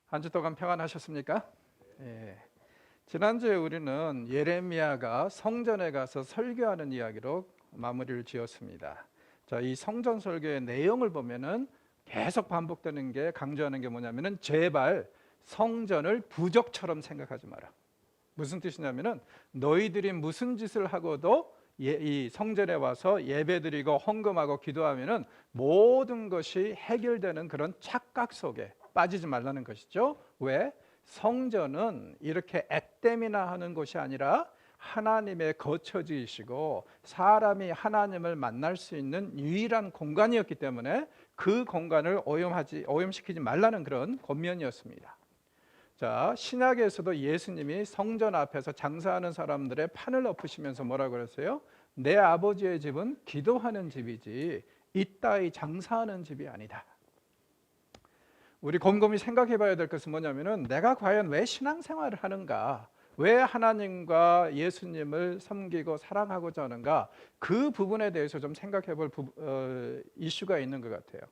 한 주 동안 평안하셨습니까? 예. 지난주에 우리는 예레미야가 성전에 가서 설교하는 이야기로 마무리를 지었습니다. 자, 이 성전 설교의 내용을 보면은 계속 반복되는 게, 강조하는 게 뭐냐면은 제발 성전을 부족처럼 생각하지 마라. 무슨 뜻이냐면은 너희들이 무슨 짓을 하고도 이 성전에 와서 예배드리고 헌금하고 기도하면은 모든 것이 해결되는 그런 착각 속에 빠지지 말라는 것이죠. 왜? 성전은 이렇게 액땜이나 하는 곳이 아니라 하나님의 거처지이시고 사람이 하나님을 만날 수 있는 유일한 공간이었기 때문에 그 공간을 오염시키지 말라는 그런 권면이었습니다. 자, 신약에서도 예수님이 성전 앞에서 장사하는 사람들의 판을 엎으시면서 뭐라고 그랬어요? 내 아버지의 집은 기도하는 집이지 이따위 장사하는 집이 아니다. 우리 곰곰이 생각해 봐야 될 것은 뭐냐면은 내가 과연 왜 신앙생활을 하는가? 왜 하나님과 예수님을 섬기고 사랑하고자 하는가? 그 부분에 대해서 좀 생각해 볼 이슈가 있는 것 같아요.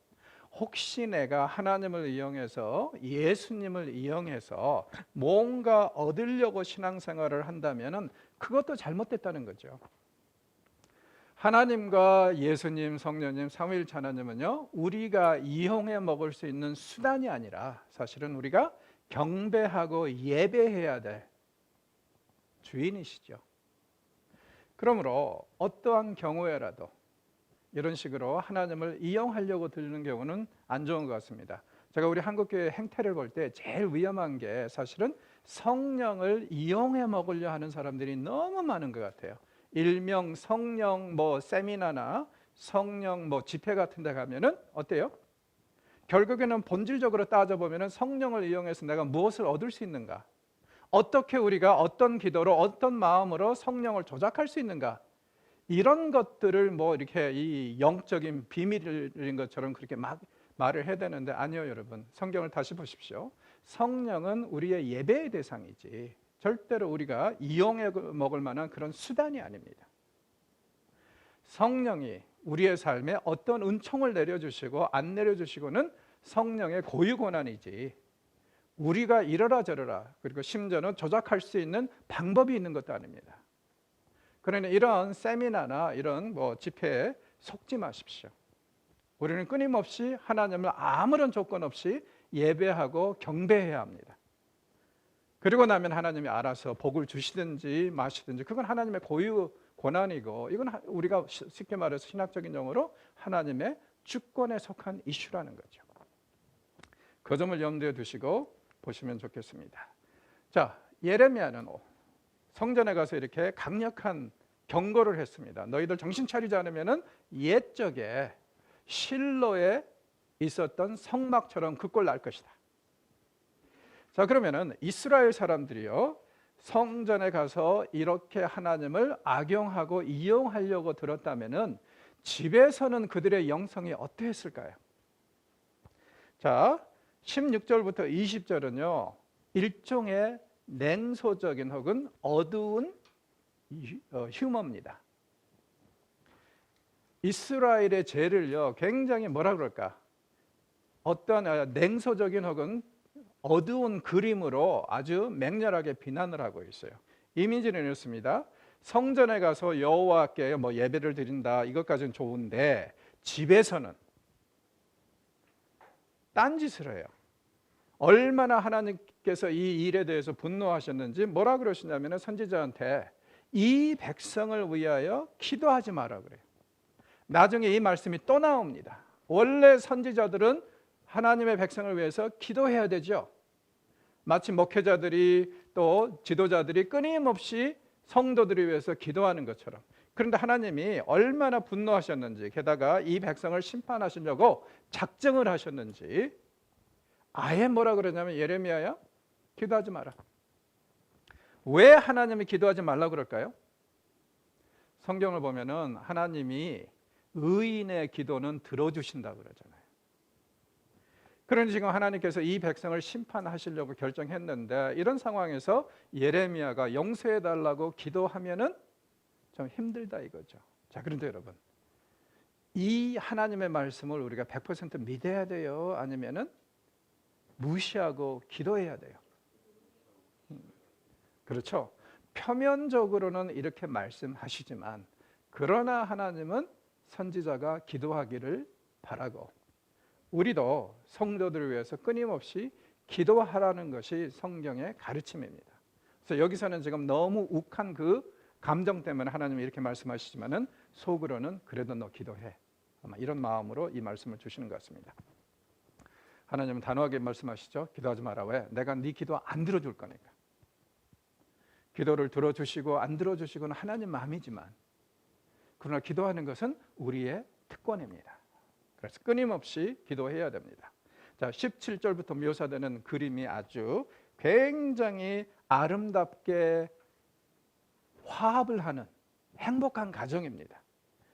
혹시 내가 하나님을 이용해서 예수님을 이용해서 뭔가 얻으려고 신앙생활을 한다면은 그것도 잘못됐다는 거죠. 하나님과 예수님, 성령님, 삼위일체 하나님은요, 우리가 이용해 먹을 수 있는 수단이 아니라 사실은 우리가 경배하고 예배해야 될 주인이시죠. 그러므로 어떠한 경우에라도 이런 식으로 하나님을 이용하려고 드리는 경우는 안 좋은 것 같습니다. 제가 우리 한국교회 행태를 볼 때 제일 위험한 게 사실은 성령을 이용해 먹으려 하는 사람들이 너무 많은 것 같아요. 일명 성령 세미나나 성령 집회 같은 데 가면은 어때요? 결국에는 본질적으로 따져보면은 성령을 이용해서 내가 무엇을 얻을 수 있는가? 어떻게 우리가 어떤 기도로 어떤 마음으로 성령을 조작할 수 있는가? 이런 것들을 이렇게 이 영적인 비밀인 것처럼 그렇게 막 말을 해야 되는데 아니요, 여러분. 성경을 다시 보십시오. 성령은 우리의 예배의 대상이지 절대로 우리가 이용해 먹을 만한 그런 수단이 아닙니다. 성령이 우리의 삶에 어떤 은총을 내려주시고 안 내려주시고는 성령의 고유 권한이지 우리가 이러라 저러라 그리고 심지어는 조작할 수 있는 방법이 있는 것도 아닙니다. 그러니 이런 세미나나 이런 집회에 속지 마십시오. 우리는 끊임없이 하나님을 아무런 조건 없이 예배하고 경배해야 합니다. 그리고 나면 하나님이 알아서 복을 주시든지 마시든지 그건 하나님의 고유 권한이고 이건 우리가 쉽게 말해서 신학적인 용어로 하나님의 주권에 속한 이슈라는 거죠. 그 점을 염두에 두시고 보시면 좋겠습니다. 자, 예레미야는 성전에 가서 이렇게 강력한 경고를 했습니다. 너희들 정신 차리지 않으면 옛적에 실로에 있었던 성막처럼 그 꼴 날 것이다. 자, 그러면은 이스라엘 사람들이요 성전에 가서 이렇게 하나님을 악용하고 이용하려고 들었다면은 집에서는 그들의 영성이 어떠했을까요? 자, 16절부터 20절은요 일종의 냉소적인 혹은 어두운 휴머입니다. 이스라엘의 죄를요 굉장히 뭐라 그럴까? 어떤 냉소적인 혹은 어두운 그림으로 아주 맹렬하게 비난을 하고 있어요. 이미지는 이렇습니다. 성전에 가서 여호와께 예배를 드린다 이것까지는 좋은데 집에서는 딴짓을 해요. 얼마나 하나님께서 이 일에 대해서 분노하셨는지 뭐라 그러시냐면 선지자한테 이 백성을 위하여 기도하지 마라 그래요. 나중에 이 말씀이 또 나옵니다. 원래 선지자들은 하나님의 백성을 위해서 기도해야 되죠. 마치 목회자들이 또 지도자들이 끊임없이 성도들을 위해서 기도하는 것처럼. 그런데 하나님이 얼마나 분노하셨는지 게다가 이 백성을 심판하시려고 작정을 하셨는지 아예 뭐라 그러냐면 예레미야야 기도하지 마라. 왜 하나님이 기도하지 말라 그럴까요? 성경을 보면은 하나님이 의인의 기도는 들어주신다 그러잖아요. 그러니 지금 하나님께서 이 백성을 심판하시려고 결정했는데 이런 상황에서 예레미야가 용서해 달라고 기도하면은 좀 힘들다 이거죠. 자, 그런데 여러분 이 하나님의 말씀을 우리가 100% 믿어야 돼요? 아니면은 무시하고 기도해야 돼요. 그렇죠? 표면적으로는 이렇게 말씀하시지만 그러나 하나님은 선지자가 기도하기를 바라고 우리도 성도들을 위해서 끊임없이 기도하라는 것이 성경의 가르침입니다. 그래서 여기서는 지금 너무 욱한 그 감정 때문에 하나님이 이렇게 말씀하시지만은 속으로는 그래도 너 기도해. 아마 이런 마음으로 이 말씀을 주시는 것 같습니다. 하나님은 단호하게 말씀하시죠. 기도하지 마라. 왜? 내가 네 기도 안 들어줄 거니까. 기도를 들어주시고 안 들어주시고는 하나님 마음이지만 그러나 기도하는 것은 우리의 특권입니다. 그래서 끊임없이 기도해야 됩니다. 자, 17절부터 묘사되는 그림이 아주 굉장히 아름답게 화합을 하는 행복한 가정입니다.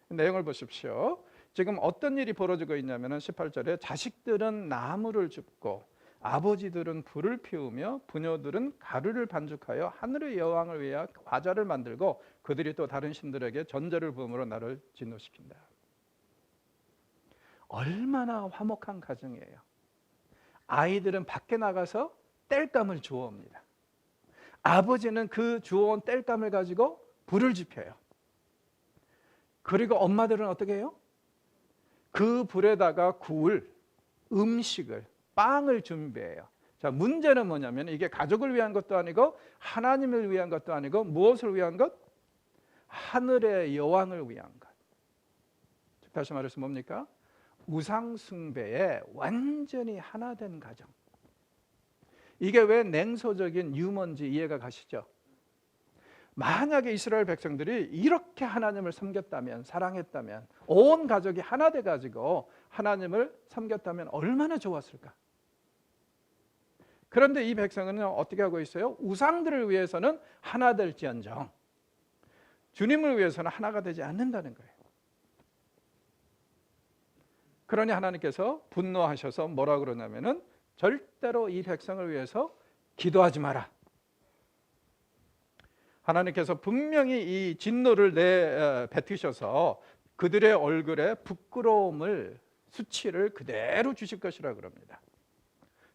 내용을 보십시오. 지금 어떤 일이 벌어지고 있냐면 18절에 자식들은 나무를 줍고 아버지들은 불을 피우며 부녀들은 가루를 반죽하여 하늘의 여왕을 위하여 과자를 만들고 그들이 또 다른 신들에게 전제를 부음으로 나를 진노시킨다. 얼마나 화목한 가정이에요. 아이들은 밖에 나가서 땔감을 주워옵니다. 아버지는 그 주워온 땔감을 가지고 불을 지펴요. 그리고 엄마들은 어떻게 해요? 그 불에다가 구울 음식을, 빵을 준비해요. 자, 문제는 뭐냐면 이게 가족을 위한 것도 아니고 하나님을 위한 것도 아니고 무엇을 위한 것? 하늘의 여왕을 위한 것. 다시 말해서 뭡니까? 우상 숭배에 완전히 하나 된 가정. 이게 왜 냉소적인 유머인지 이해가 가시죠? 만약에 이스라엘 백성들이 이렇게 하나님을 섬겼다면, 사랑했다면, 온 가족이 하나 돼가지고 하나님을 섬겼다면 얼마나 좋았을까? 그런데 이 백성은 어떻게 하고 있어요? 우상들을 위해서는 하나 될지언정 주님을 위해서는 하나가 되지 않는다는 거예요. 그러니 하나님께서 분노하셔서 뭐라 그러냐면은 절대로 이 백성을 위해서 기도하지 마라. 하나님께서 분명히 이 진노를 뱉으셔서 그들의 얼굴에 부끄러움을, 수치를 그대로 주실 것이라 그럽니다.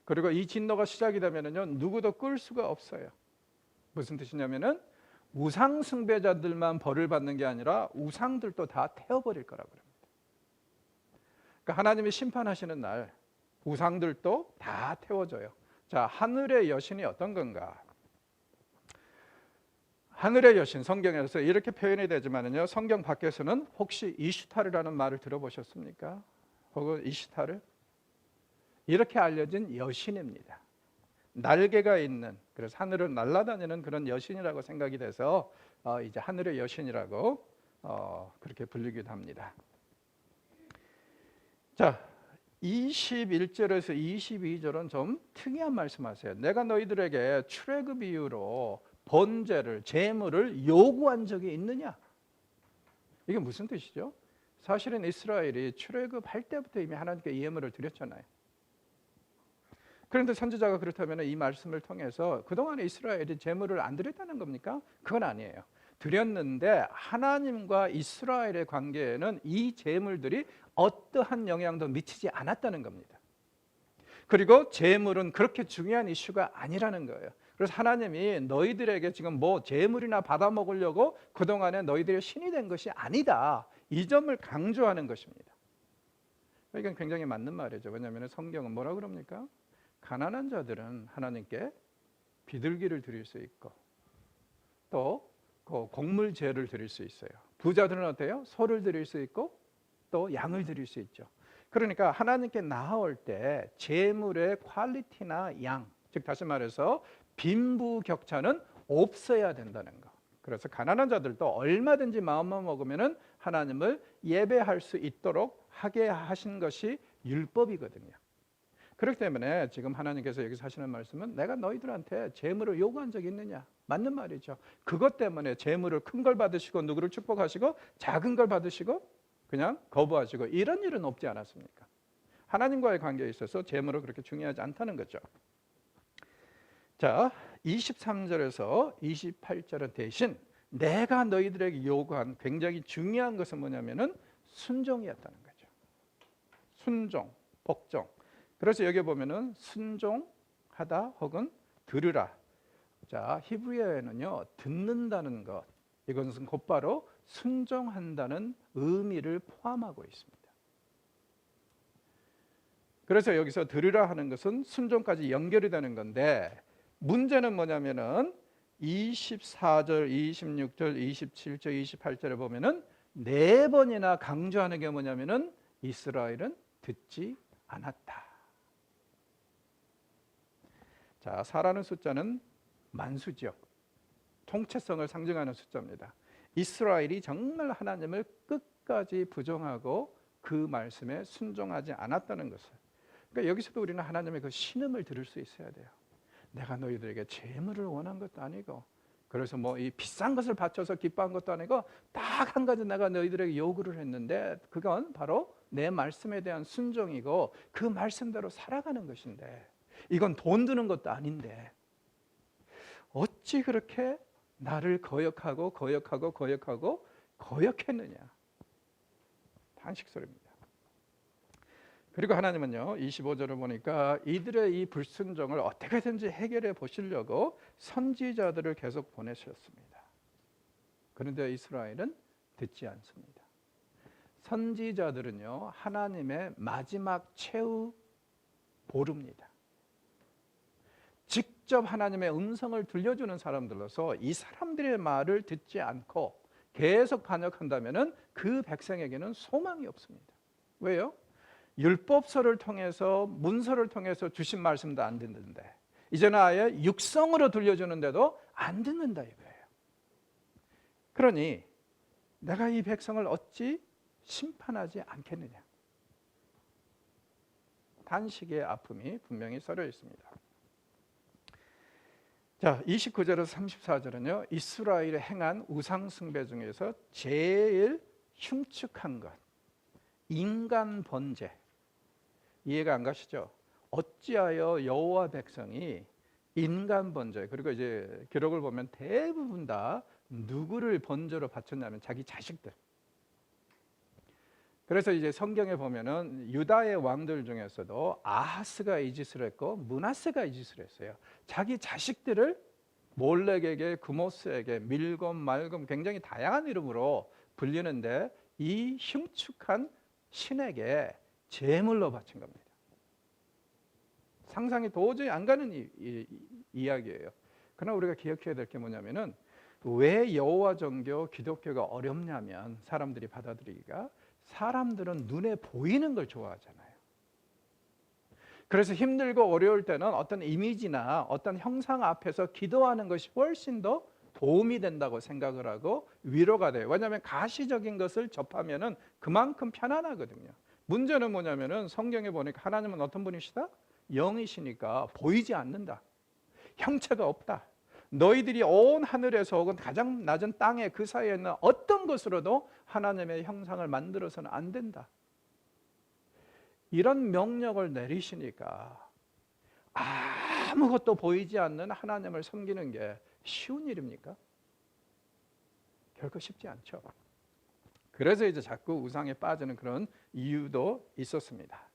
그리고 이 진노가 시작이 되면은요, 누구도 끌 수가 없어요. 무슨 뜻이냐면은 우상 숭배자들만 벌을 받는 게 아니라 우상들도 다 태워버릴 거라고 그럽니다. 그러니까 하나님이 심판하시는 날 우상들도 다 태워져요. 자, 하늘의 여신이 어떤 건가? 하늘의 여신, 성경에서 이렇게 표현이 되지만은요, 성경 밖에서는 혹시 이슈타르라는 말을 들어보셨습니까? 혹은 이슈타르? 이렇게 알려진 여신입니다. 날개가 있는, 그래서 하늘을 날아다니는 그런 여신이라고 생각이 돼서 이제 하늘의 여신이라고 그렇게 불리기도 합니다. 자, 21절에서 22절은 좀 특이한 말씀하세요. 내가 너희들에게 출애굽 이후로 번제를, 제물을 요구한 적이 있느냐? 이게 무슨 뜻이죠? 사실은 이스라엘이 출애굽할 때부터 이미 하나님께 예물을 드렸잖아요. 그런데 선지자가 그렇다면 이 말씀을 통해서 그동안에 이스라엘이 제물을 안 드렸다는 겁니까? 그건 아니에요. 드렸는데 하나님과 이스라엘의 관계에는 이 제물들이 어떠한 영향도 미치지 않았다는 겁니다. 그리고 제물은 그렇게 중요한 이슈가 아니라는 거예요. 그래서 하나님이 너희들에게 지금 뭐 제물이나 받아 먹으려고 그동안에 너희들의 신이 된 것이 아니다. 이 점을 강조하는 것입니다. 이건 굉장히 맞는 말이죠. 왜냐하면 성경은 뭐라 그럽니까? 가난한 자들은 하나님께 비둘기를 드릴 수 있고 또 곡물제를 드릴 수 있어요. 부자들은 어때요? 소를 드릴 수 있고 또 양을 드릴 수 있죠. 그러니까 하나님께 나아올 때 제물의 퀄리티나 양, 즉 다시 말해서 빈부격차는 없어야 된다는 거. 그래서 가난한 자들도 얼마든지 마음만 먹으면은 하나님을 예배할 수 있도록 하게 하신 것이 율법이거든요. 그렇기 때문에 지금 하나님께서 여기서 하시는 말씀은 내가 너희들한테 제물을 요구한 적이 있느냐? 맞는 말이죠. 그것 때문에 제물을 큰 걸 받으시고 누구를 축복하시고 작은 걸 받으시고 그냥 거부하시고 이런 일은 없지 않았습니까? 하나님과의 관계에 있어서 제물은 그렇게 중요하지 않다는 거죠. 자, 23절에서 28절은 대신 내가 너희들에게 요구한 굉장히 중요한 것은 뭐냐면은 순종이었다는 거죠. 순종, 복종. 그래서 여기 보면은 순종하다 혹은 들으라. 자, 히브리어에는요, 듣는다는 것, 이것은 곧바로 순종한다는 의미를 포함하고 있습니다. 그래서 여기서 들으라 하는 것은 순종까지 연결이 되는 건데, 문제는 뭐냐면은 24절, 26절, 27절, 28절에 보면은 네 번이나 강조하는 게 뭐냐면은 이스라엘은 듣지 않았다. 자, 4라는 숫자는 만수죠. 통째성을 상징하는 숫자입니다. 이스라엘이 정말 하나님을 끝까지 부정하고 그 말씀에 순종하지 않았다는 것을. 그러니까 여기서도 우리는 하나님의 그 신음을 들을 수 있어야 돼요. 내가 너희들에게 재물을 원한 것도 아니고, 그래서 뭐 이 비싼 것을 바쳐서 기뻐한 것도 아니고, 딱 한 가지 내가 너희들에게 요구를 했는데, 그건 바로 내 말씀에 대한 순종이고 그 말씀대로 살아가는 것인데, 이건 돈 드는 것도 아닌데 어찌 그렇게 나를 거역하고 거역했느냐. 탄식소리입니다. 그리고 하나님은요, 25절을 보니까 이들의 이 불순종을 어떻게든지 해결해 보시려고 선지자들을 계속 보내셨습니다. 그런데 이스라엘은 듣지 않습니다. 선지자들은요, 하나님의 마지막 최후 보루입니다. 직접 하나님의 음성을 들려주는 사람들로서 이 사람들의 말을 듣지 않고 계속 반역한다면 그 백성에게는 소망이 없습니다. 왜요? 율법서를 통해서, 문서를 통해서 주신 말씀도 안 듣는데, 이제는 아예 육성으로 들려주는데도 안 듣는다 이거예요. 그러니 내가 이 백성을 어찌 심판하지 않겠느냐. 단식의 아픔이 분명히 썰려 있습니다. 자, 29절에서 34절은요, 이스라엘이 행한 우상 숭배 중에서 제일 흉측한 것, 인간 번제. 이해가 안 가시죠? 어찌하여 여호와 백성이 인간 번제, 그리고 이제 기록을 보면 대부분 다 누구를 번제로 바쳤냐면 자기 자식들. 그래서 이제 성경에 보면은 유다의 왕들 중에서도 아하스가 이 짓을 했고 므낫세가 이 짓을 했어요. 자기 자식들을 몰렉에게, 그모스에게, 밀검, 말검, 굉장히 다양한 이름으로 불리는데 이 흉측한 신에게 제물로 바친 겁니다. 상상이 도저히 안 가는 이야기예요. 그러나 우리가 기억해야 될 게 뭐냐면은, 왜 여호와 종교, 기독교가 어렵냐면, 사람들이 받아들이기가, 사람들은 눈에 보이는 걸 좋아하잖아요. 그래서 힘들고 어려울 때는 어떤 이미지나 어떤 형상 앞에서 기도하는 것이 훨씬 더 도움이 된다고 생각을 하고 위로가 돼요. 왜냐하면 가시적인 것을 접하면은 그만큼 편안하거든요. 문제는 뭐냐면은 성경에 보니까 하나님은 어떤 분이시다? 영이시니까 보이지 않는다. 형체가 없다. 너희들이 온 하늘에서 혹은 가장 낮은 땅의 그 사이에 있는 어떤 것으로도 하나님의 형상을 만들어서는 안 된다. 이런 명령을 내리시니까 아무것도 보이지 않는 하나님을 섬기는 게 쉬운 일입니까? 결코 쉽지 않죠. 그래서 이제 자꾸 우상에 빠지는 그런 이유도 있었습니다.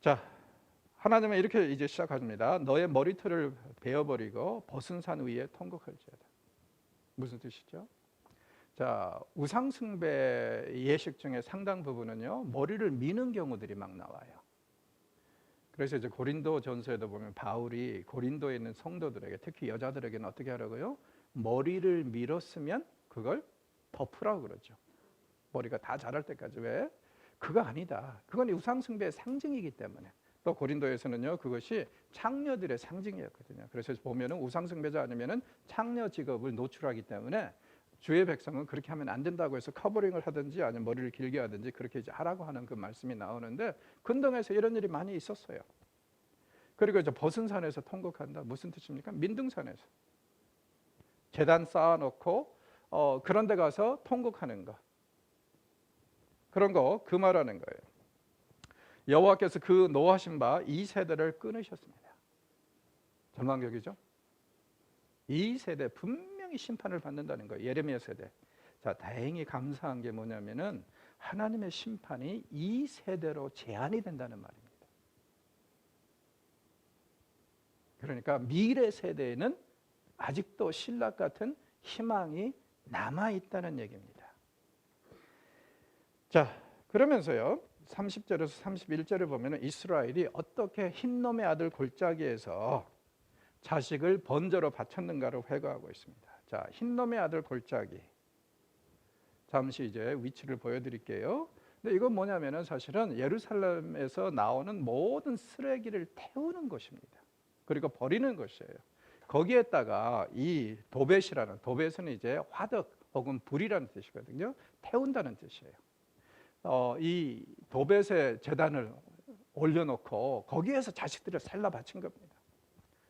자, 하나님은 이렇게 이제 시작합니다. 너의 머리털을 베어버리고 벗은 산 위에 통곡할지어다. 무슨 뜻이죠? 자, 우상 숭배 예식 중에 상당 부분은요, 머리를 미는 경우들이 막 나와요. 그래서 이제 고린도 전서에도 보면 바울이 고린도에 있는 성도들에게, 특히 여자들에게는 어떻게 하라고요? 머리를 밀었으면 그걸 덮으라고 그러죠. 머리가 다 자랄 때까지. 왜? 그거 아니다. 그건 우상 숭배의 상징이기 때문에. 또 고린도에서는요, 그것이 창녀들의 상징이었거든요. 그래서 보면은 우상 숭배자 아니면은 창녀 직업을 노출하기 때문에 주의 백성은 그렇게 하면 안 된다고 해서 커버링을 하든지 아니면 머리를 길게 하든지 그렇게 이제 하라고 하는 그 말씀이 나오는데, 근동에서 이런 일이 많이 있었어요. 그리고 이제 벗은 산에서 통곡한다. 무슨 뜻입니까? 민둥산에서 제단 쌓아놓고 그런 데 가서 통곡하는 거. 그런 거 그 말하는 거예요. 여호와께서 그 노하신 바 이 세대를 끊으셨습니다. 절망적이죠? 이 세대 분명히 심판을 받는다는 거예요. 예레미야 세대. 자, 다행히 감사한 게 뭐냐면은 하나님의 심판이 이 세대로 제한이 된다는 말입니다. 그러니까 미래 세대에는 아직도 신락 같은 희망이 남아있다는 얘기입니다. 자, 그러면서요 30절에서 31절을 보면 이스라엘이 어떻게 흰놈의 아들 골짜기에서 자식을 번제로 바쳤는가를 회고하고 있습니다. 자, 흰놈의 아들 골짜기, 잠시 이제 위치를 보여드릴게요. 근데 이건 뭐냐면은 사실은 예루살렘에서 나오는 모든 쓰레기를 태우는 것입니다. 그리고 버리는 것이에요. 거기에다가 이 도벳이라는, 도벳은 이제 화덕 혹은 불이라는 뜻이거든요. 태운다는 뜻이에요. 이 도벳의 제단을 올려놓고 거기에서 자식들을 살라 바친 겁니다.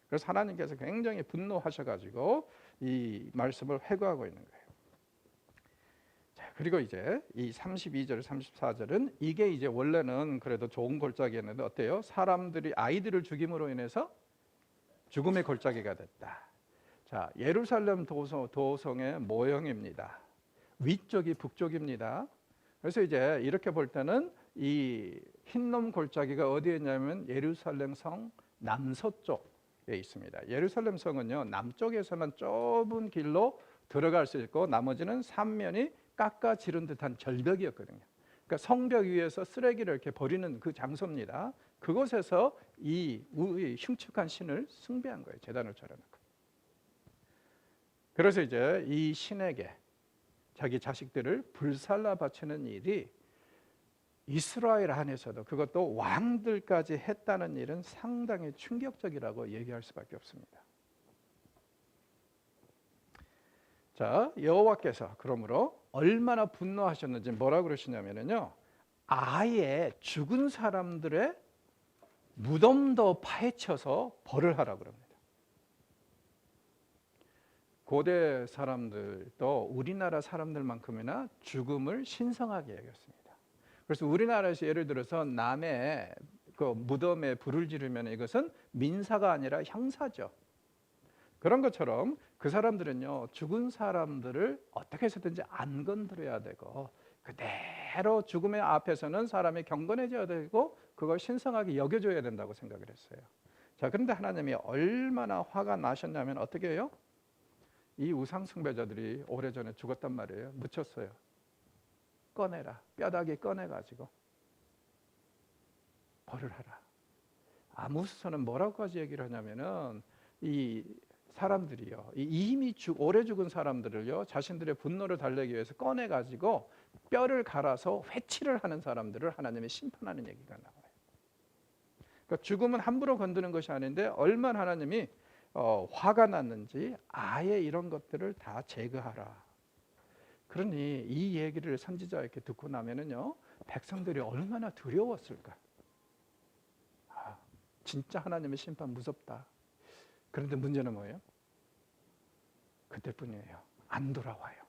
그래서 하나님께서 굉장히 분노하셔가지고 이 말씀을 회고하고 있는 거예요. 자, 그리고 이제 이 32절, 34절은 이게 이제 원래는 그래도 좋은 골짜기였는데 어때요? 사람들이 아이들을 죽임으로 인해서 죽음의 골짜기가 됐다. 자, 예루살렘 도성의 모형입니다. 위쪽이 북쪽입니다. 그래서 이제 이렇게 볼 때는 이 흰놈 골짜기가 어디에 있냐면 예루살렘 성 남서쪽에 있습니다. 예루살렘 성은요 남쪽에서는 좁은 길로 들어갈 수 있고 나머지는 삼면이 깎아지른 듯한 절벽이었거든요. 그러니까 성벽 위에서 쓰레기를 이렇게 버리는 그 장소입니다. 그곳에서 이 흉측한 신을 숭배한 거예요. 제단을 차려놓고. 그래서 이제 이 신에게 자기 자식들을 불살라 바치는 일이 이스라엘 안에서도, 그것도 왕들까지 했다는 일은 상당히 충격적이라고 얘기할 수밖에 없습니다. 자, 여호와께서 그러므로 얼마나 분노하셨는지 뭐라고 그러시냐면요, 아예 죽은 사람들의 무덤도 파헤쳐서 벌을 하라고 그럽니다. 고대 사람들도 우리나라 사람들만큼이나 죽음을 신성하게 여겼습니다. 그래서 우리나라에서 예를 들어서 남의 그 무덤에 불을 지르면 이것은 민사가 아니라 형사죠. 그런 것처럼 그 사람들은요 죽은 사람들을 어떻게 해서든지 안 건드려야 되고 그대로 죽음의 앞에서는 사람이 경건해져야 되고 그걸 신성하게 여겨줘야 된다고 생각을 했어요. 자, 그런데 하나님이 얼마나 화가 나셨냐면 어떻게 해요? 이 우상 숭배자들이 오래전에 죽었단 말이에요. 묻혔어요. 꺼내라. 뼈다귀 꺼내가지고 벌을 하라. 아모스서는 뭐라고까지 얘기를 하냐면은 이 사람들이요, 이미 오래 죽은 사람들을요 자신들의 분노를 달래기 위해서 꺼내가지고 뼈를 갈아서 회치를 하는 사람들을 하나님이 심판하는 얘기가 나와요. 그러니까 죽음은 함부로 건드는 것이 아닌데 얼마나 하나님이 화가 났는지 아예 이런 것들을 다 제거하라. 그러니 이 얘기를 선지자에게 듣고 나면은요 백성들이 얼마나 두려웠을까. 아, 진짜 하나님의 심판 무섭다. 그런데 문제는 뭐예요? 그때뿐이에요. 안 돌아와요.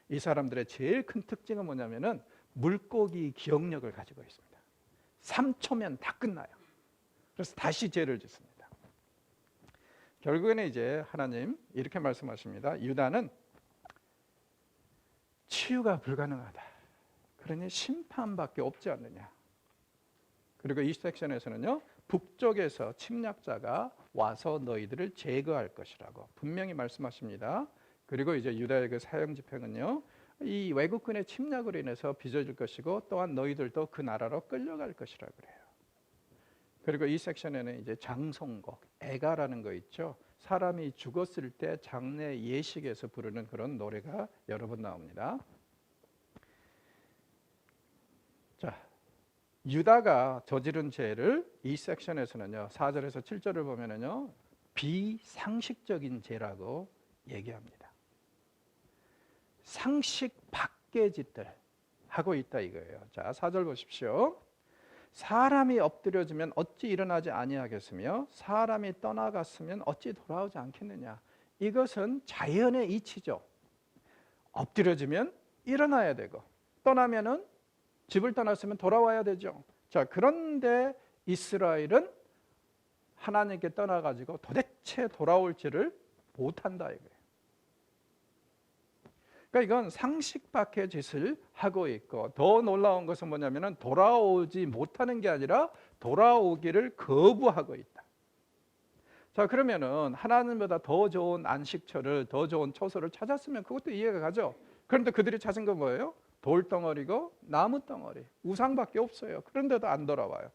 이 사람들의 제일 큰 특징은 뭐냐면은 물고기 기억력을 가지고 있습니다. 3초면 다 끝나요. 그래서 다시 죄를 짓습니다. 결국에는 이제 하나님 이렇게 말씀하십니다. 유다는 치유가 불가능하다. 그러니 심판밖에 없지 않느냐. 그리고 이 섹션에서는요 북쪽에서 침략자가 와서 너희들을 제거할 것이라고 분명히 말씀하십니다. 그리고 이제 유다의 그 사형 집행은요 이 외국군의 침략으로 인해서 빚어질 것이고 또한 너희들도 그 나라로 끌려갈 것이라고 그래요. 그리고 이 섹션에는 이제 장송곡, 애가라는 거 있죠. 사람이 죽었을 때 장례 예식에서 부르는 그런 노래가 여러 번 나옵니다. 자, 유다가 저지른 죄를 이 섹션에서는요 4절에서 7절을 보면은요 비상식적인 죄라고 얘기합니다. 상식 밖의 짓들 하고 있다 이거예요. 자, 4절 보십시오. 사람이 엎드려지면 어찌 일어나지 아니하겠으며 사람이 떠나갔으면 어찌 돌아오지 않겠느냐. 이것은 자연의 이치죠. 엎드려지면 일어나야 되고 떠나면은 집을 떠났으면 돌아와야 되죠. 자, 그런데 이스라엘은 하나님께 떠나가지고 도대체 돌아올지를 못한다 이거예요. 그러니까 이건 상식 밖의 짓을 하고 있고 더 놀라운 것은 뭐냐면은 돌아오지 못하는 게 아니라 돌아오기를 거부하고 있다. 자, 그러면은 하나님보다 더 좋은 안식처를, 더 좋은 처소를 찾았으면 그것도 이해가 가죠. 그런데 그들이 찾은 건 뭐예요? 돌덩어리고 나무덩어리, 우상밖에 없어요. 그런데도 안 돌아와요.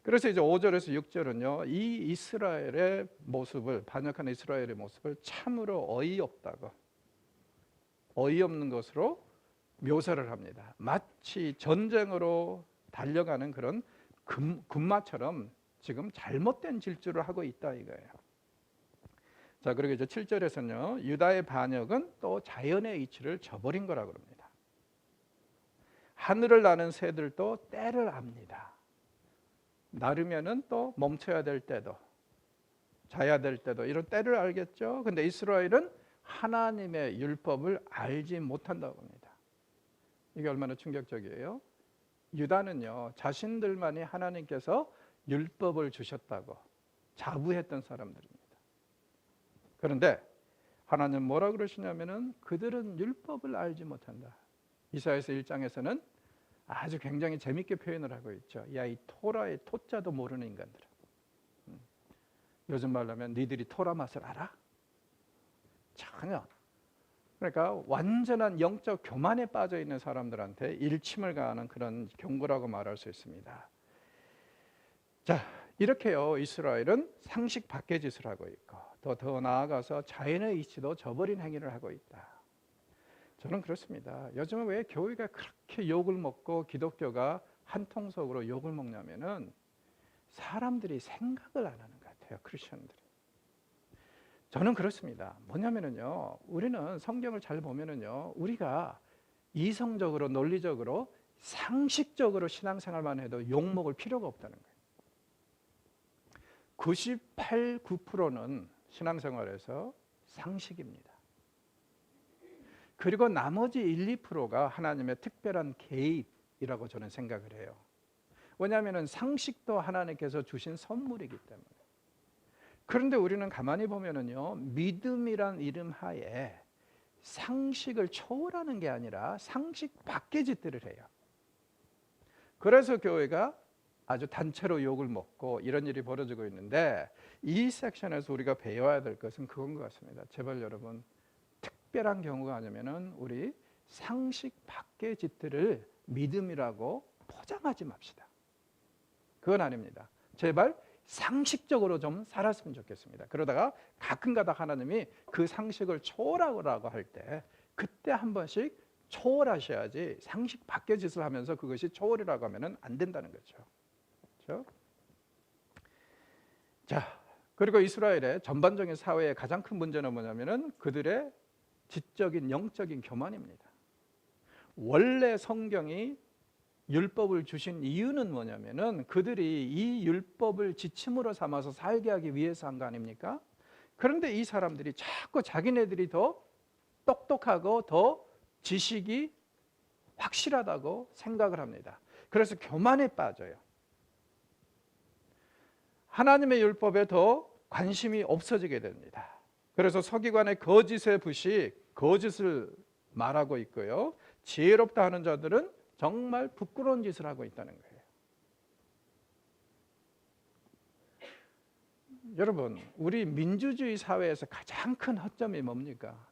그래서 이제 5절에서 6절은요, 이 이스라엘의 모습을, 반역하는 이스라엘의 모습을 참으로 어이없다고, 어이없는 것으로 묘사를 합니다. 마치 전쟁으로 달려가는 그런 군마처럼 지금 잘못된 질주를 하고 있다 이거예요. 자, 그리고 이제 7절에서는요, 유다의 반역은 또 자연의 이치를 저버린 거라고 합니다. 하늘을 나는 새들도 때를 압니다. 나르면은 또 멈춰야 될 때도, 자야 될 때도 이런 때를 알겠죠. 근데 이스라엘은 하나님의 율법을 알지 못한다고 합니다. 이게 얼마나 충격적이에요. 유다는요, 자신들만이 하나님께서 율법을 주셨다고 자부했던 사람들입니다. 그런데 하나님 뭐라 그러시냐면은 그들은 율법을 알지 못한다. 이사야서 1장에서는 아주 굉장히 재밌게 표현을 하고 있죠. 야, 이 토라의 토자도 모르는 인간들아. 요즘 말로 하면 니들이 토라 맛을 알아? 전혀. 그러니까 완전한 영적 교만에 빠져 있는 사람들한테 일침을 가하는 그런 경고라고 말할 수 있습니다. 자, 이렇게요, 이스라엘은 상식 밖의 짓을 하고 있고 더 나아가서 자연의 이치도 저버린 행위를 하고 있다. 저는 그렇습니다. 요즘은 왜 교회가 그렇게 욕을 먹고 기독교가 한통속으로 욕을 먹냐면은 사람들이 생각을 안 하는 것 같아요, 크리스천들이. 저는 그렇습니다. 뭐냐면은요, 우리는 성경을 잘 보면은요, 우리가 이성적으로, 논리적으로, 상식적으로 신앙생활만 해도 욕 먹을 필요가 없다는 거예요. 98, 9%는 신앙생활에서 상식입니다. 그리고 나머지 1, 2%가 하나님의 특별한 개입이라고 저는 생각을 해요. 왜냐하면 상식도 하나님께서 주신 선물이기 때문에. 그런데 우리는 가만히 보면은요, 믿음이란 이름 하에 상식을 초월하는 게 아니라 상식 밖의 짓들을 해요. 그래서 교회가 아주 단체로 욕을 먹고 이런 일이 벌어지고 있는데, 이 섹션에서 우리가 배워야 될 것은 그건 것 같습니다. 제발 여러분, 특별한 경우가 아니면은 우리 상식 밖의 짓들을 믿음이라고 포장하지 맙시다. 그건 아닙니다. 제발 상식적으로 좀 살았으면 좋겠습니다. 그러다가 가끔가다 하나님이 그 상식을 초월하라고 할 때 그때 한 번씩 초월하셔야지, 상식 밖의 짓을 하면서 그것이 초월이라고 하면 안 된다는 거죠. 그렇죠? 자, 그리고 이스라엘의 전반적인 사회의 가장 큰 문제는 뭐냐면은 그들의 지적인 영적인 교만입니다. 원래 성경이 율법을 주신 이유는 뭐냐면은 그들이 이 율법을 지침으로 삼아서 살게 하기 위해서 한 거 아닙니까? 그런데 이 사람들이 자꾸 자기네들이 더 똑똑하고 더 지식이 확실하다고 생각을 합니다. 그래서 교만에 빠져요. 하나님의 율법에 더 관심이 없어지게 됩니다. 그래서 서기관의 거짓의 부식, 거짓을 말하고 있고요. 지혜롭다 하는 자들은 정말 부끄러운 짓을 하고 있다는 거예요. 여러분, 우리 민주주의 사회에서 가장 큰 허점이 뭡니까?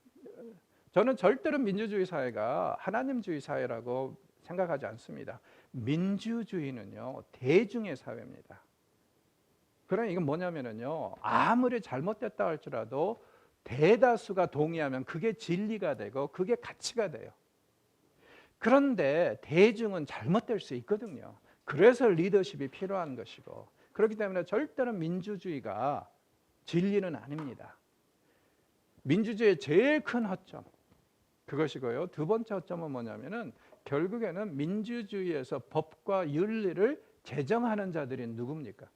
저는 절대로 민주주의 사회가 하나님주의 사회라고 생각하지 않습니다. 민주주의는요, 대중의 사회입니다. 그러니까 이건 뭐냐면요, 아무리 잘못됐다 할지라도 대다수가 동의하면 그게 진리가 되고 그게 가치가 돼요. 그런데 대중은 잘못될 수 있거든요. 그래서 리더십이 필요한 것이고, 그렇기 때문에 절대로 민주주의가 진리는 아닙니다. 민주주의의 제일 큰 허점, 그것이고요. 두 번째 허점은 뭐냐면은 결국에는 민주주의에서 법과 윤리를 제정하는 자들이 누굽니까?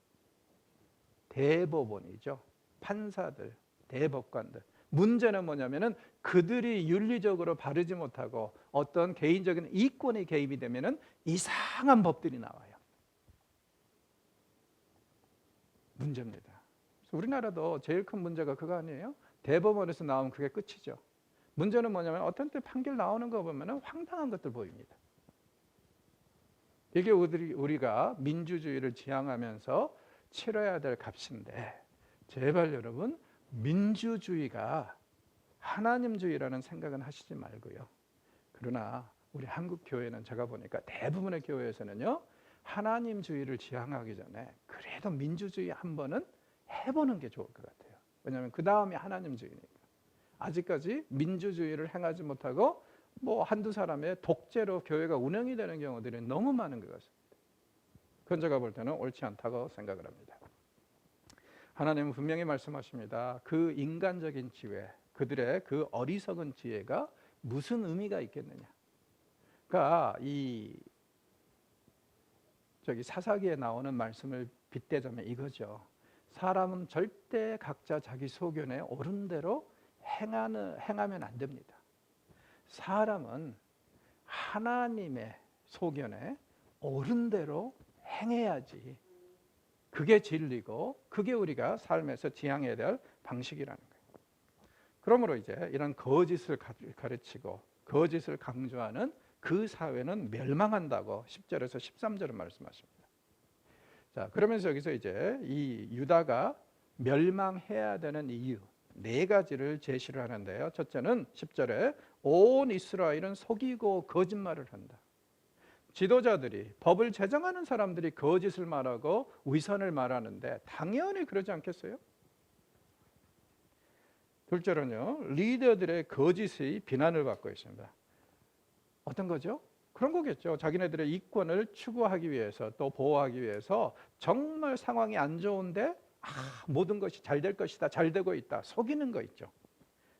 대법원이죠. 판사들, 대법관들. 문제는 뭐냐면은 그들이 윤리적으로 바르지 못하고 어떤 개인적인 이권의 개입이 되면은 이상한 법들이 나와요. 문제입니다. 그래서 우리나라도 제일 큰 문제가 그거 아니에요? 대법원에서 나오면 그게 끝이죠. 문제는 뭐냐면 어떤 때 판결 나오는 거 보면은 황당한 것들 보입니다. 이게 우리가 민주주의를 지향하면서 치러야 될 값인데, 제발 여러분, 민주주의가 하나님주의라는 생각은 하시지 말고요. 그러나 우리 한국 교회는 제가 보니까 대부분의 교회에서는요, 하나님주의를 지향하기 전에 그래도 민주주의 한 번은 해보는 게 좋을 것 같아요. 왜냐하면 그 다음이 하나님주의니까. 아직까지 민주주의를 행하지 못하고 뭐 한두 사람의 독재로 교회가 운영이 되는 경우들이 너무 많은 것 같습니다. 그건 제가 볼 때는 옳지 않다고 생각을 합니다. 하나님은 분명히 말씀하십니다. 그 인간적인 지혜, 그들의 그 어리석은 지혜가 무슨 의미가 있겠느냐. 그러니까 이 사사기에 나오는 말씀을 빗대자면 이거죠. 사람은 절대 각자 자기 소견에 옳은 대로 행하면 안 됩니다. 사람은 하나님의 소견에 옳은 대로 행해야지. 그게 진리고 그게 우리가 삶에서 지향해야 될 방식이라는 거예요. 그러므로 이제 이런 거짓을 가르치고 거짓을 강조하는 그 사회는 멸망한다고 10절에서 13절은 말씀하십니다. 자, 그러면서 여기서 이제 이 유다가 멸망해야 되는 이유 4가지를 제시를 하는데요. 첫째는 10절에 온 이스라엘은 속이고 거짓말을 한다. 지도자들이, 법을 제정하는 사람들이 거짓을 말하고 위선을 말하는데 당연히 그러지 않겠어요? 둘째로는요, 리더들의 거짓의 비난을 받고 있습니다. 어떤 거죠? 그런 거겠죠. 자기네들의 이권을 추구하기 위해서 또 보호하기 위해서 정말 상황이 안 좋은데 모든 것이 잘 될 것이다, 잘 되고 있다, 속이는 거 있죠.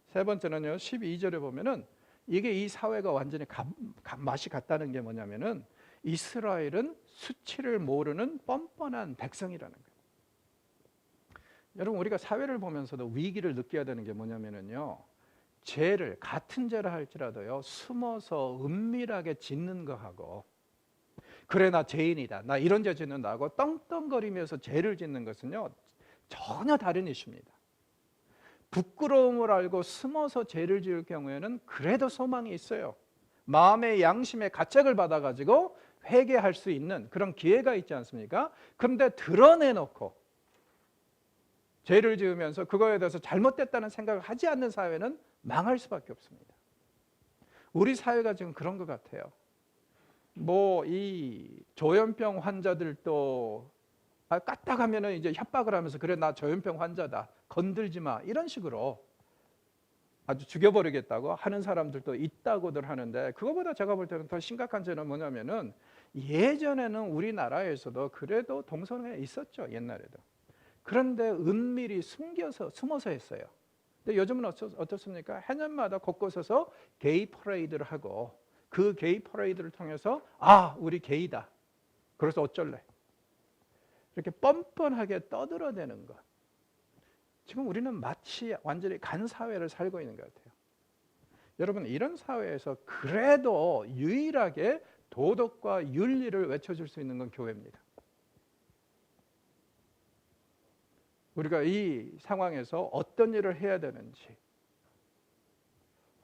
세 번째는요, 12절에 보면은 이게 이 사회가 완전히 맛이 갔다는 게 뭐냐면은 이스라엘은 수치를 모르는 뻔뻔한 백성이라는 거예요. 여러분, 우리가 사회를 보면서도 위기를 느껴야 되는 게 뭐냐면은요, 죄를 같은 죄를 할지라도요 숨어서 은밀하게 짓는 거하고, 그래 나 죄인이다, 나 이런 죄 짓는다고 떵떵거리면서 죄를 짓는 것은요 전혀 다른 이슈입니다. 부끄러움을 알고 숨어서 죄를 지을 경우에는 그래도 소망이 있어요. 마음의 양심의 가책을 받아가지고 회개할 수 있는 그런 기회가 있지 않습니까? 그런데 드러내놓고 죄를 지으면서 그거에 대해서 잘못됐다는 생각을 하지 않는 사회는 망할 수밖에 없습니다. 우리 사회가 지금 그런 것 같아요. 뭐 이 조현병 환자들도 까딱하면은 이제 협박을 하면서 그래 나 조현병 환자다, 건들지 마, 이런 식으로 아주 죽여버리겠다고 하는 사람들도 있다고들 하는데, 그거보다 제가 볼 때는 더 심각한 죄는 뭐냐면은 예전에는 우리나라에서도 그래도 동성애 있었죠, 옛날에도. 그런데 은밀히 숨어서 했어요. 근데 요즘은 어떻습니까? 해년마다 곳곳에서 게이 퍼레이드를 하고 그 게이 퍼레이드를 통해서 우리 게이다, 그래서 어쩔래, 이렇게 뻔뻔하게 떠들어대는 것. 지금 우리는 마치 완전히 간 사회를 살고 있는 것 같아요. 여러분, 이런 사회에서 그래도 유일하게 도덕과 윤리를 외쳐줄 수 있는 건 교회입니다. 우리가 이 상황에서 어떤 일을 해야 되는지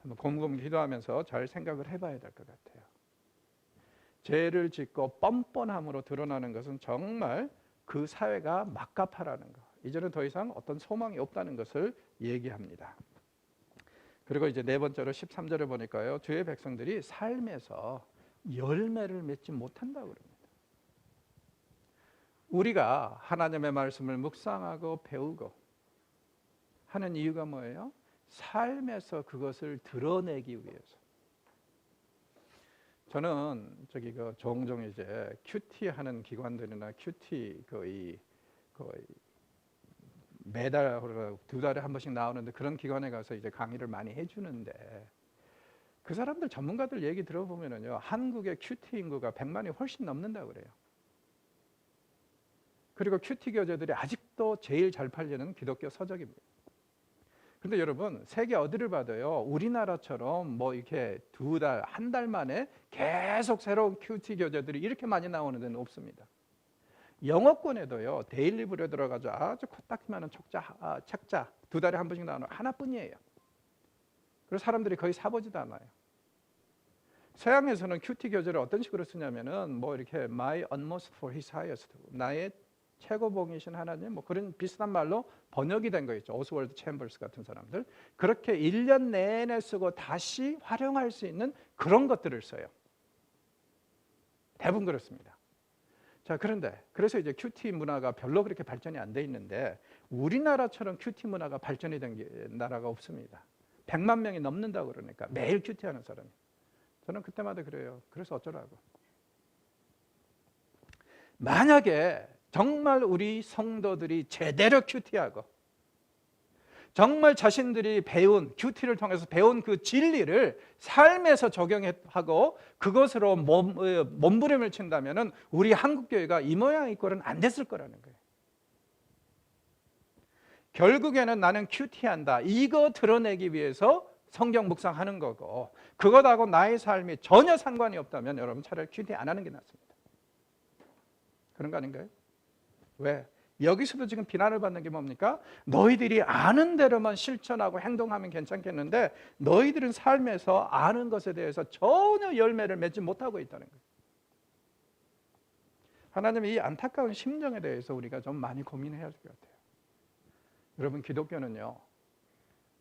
한번 곰곰이 기도하면서 잘 생각을 해봐야 될 것 같아요. 죄를 짓고 뻔뻔함으로 드러나는 것은 정말 그 사회가 막가파라는 것, 이제는 더 이상 어떤 소망이 없다는 것을 얘기합니다. 그리고 이제 4번째로 13절에 보니까요, 주의 백성들이 삶에서 열매를 맺지 못한다고 그럽니다. 우리가 하나님의 말씀을 묵상하고 배우고 하는 이유가 뭐예요? 삶에서 그것을 드러내기 위해서. 저는 종종 이제 큐티 하는 기관들이나 큐티 거의 매달 2달에 한 번씩 나오는데 그런 기관에 가서 이제 강의를 많이 해주는데, 그 사람들 전문가들 얘기 들어보면은요, 한국의 큐티 인구가 100만이 훨씬 넘는다고 그래요. 그리고 큐티 교재들이 아직도 제일 잘 팔리는 기독교 서적입니다. 그런데 여러분, 세계 어디를 봐도요, 우리나라처럼 뭐 이렇게 2달, 1달 만에 계속 새로운 큐티 교재들이 이렇게 많이 나오는 데는 없습니다. 영어권에도요, 데일리브로 들어가서 아주 코딱지만한 책자 2달에 한 번씩 나오는 하나뿐이에요. 그래서 사람들이 거의 사보지도 않아요. 서양에서는 큐티 교재를 어떤 식으로 쓰냐면은 뭐 이렇게 My utmost for his highest, 나의 최고봉이신 하나님, 뭐 그런 비슷한 말로 번역이 된 거 있죠. 오스월드 챔버스 같은 사람들. 그렇게 1년 내내 쓰고 다시 활용할 수 있는 그런 것들을 써요. 대부분 그렇습니다. 자, 그런데 그래서 이제 큐티 문화가 별로 그렇게 발전이 안 돼 있는데 우리나라처럼 큐티 문화가 발전이 된 나라가 없습니다. 100만 명이 넘는다고 그러니까 매일 큐티하는 사람이. 저는 그때마다 그래요. 그래서 어쩌라고. 만약에 정말 우리 성도들이 제대로 큐티하고 정말 자신들이 배운 큐티를 통해서 배운 그 진리를 삶에서 적용하고 그것으로 몸부림을 친다면 우리 한국교회가 이 모양 이 꼴은 안 됐을 거라는 거예요. 결국에는 나는 큐티한다, 이거 드러내기 위해서 성경 묵상하는 거고 그것하고 나의 삶이 전혀 상관이 없다면 여러분 차라리 큐티 안 하는 게 낫습니다. 그런 거 아닌가요? 왜? 여기서도 지금 비난을 받는 게 뭡니까? 너희들이 아는 대로만 실천하고 행동하면 괜찮겠는데 너희들은 삶에서 아는 것에 대해서 전혀 열매를 맺지 못하고 있다는 거예요. 하나님의 이 안타까운 심정에 대해서 우리가 좀 많이 고민해야 할 것 같아요. 여러분, 기독교는요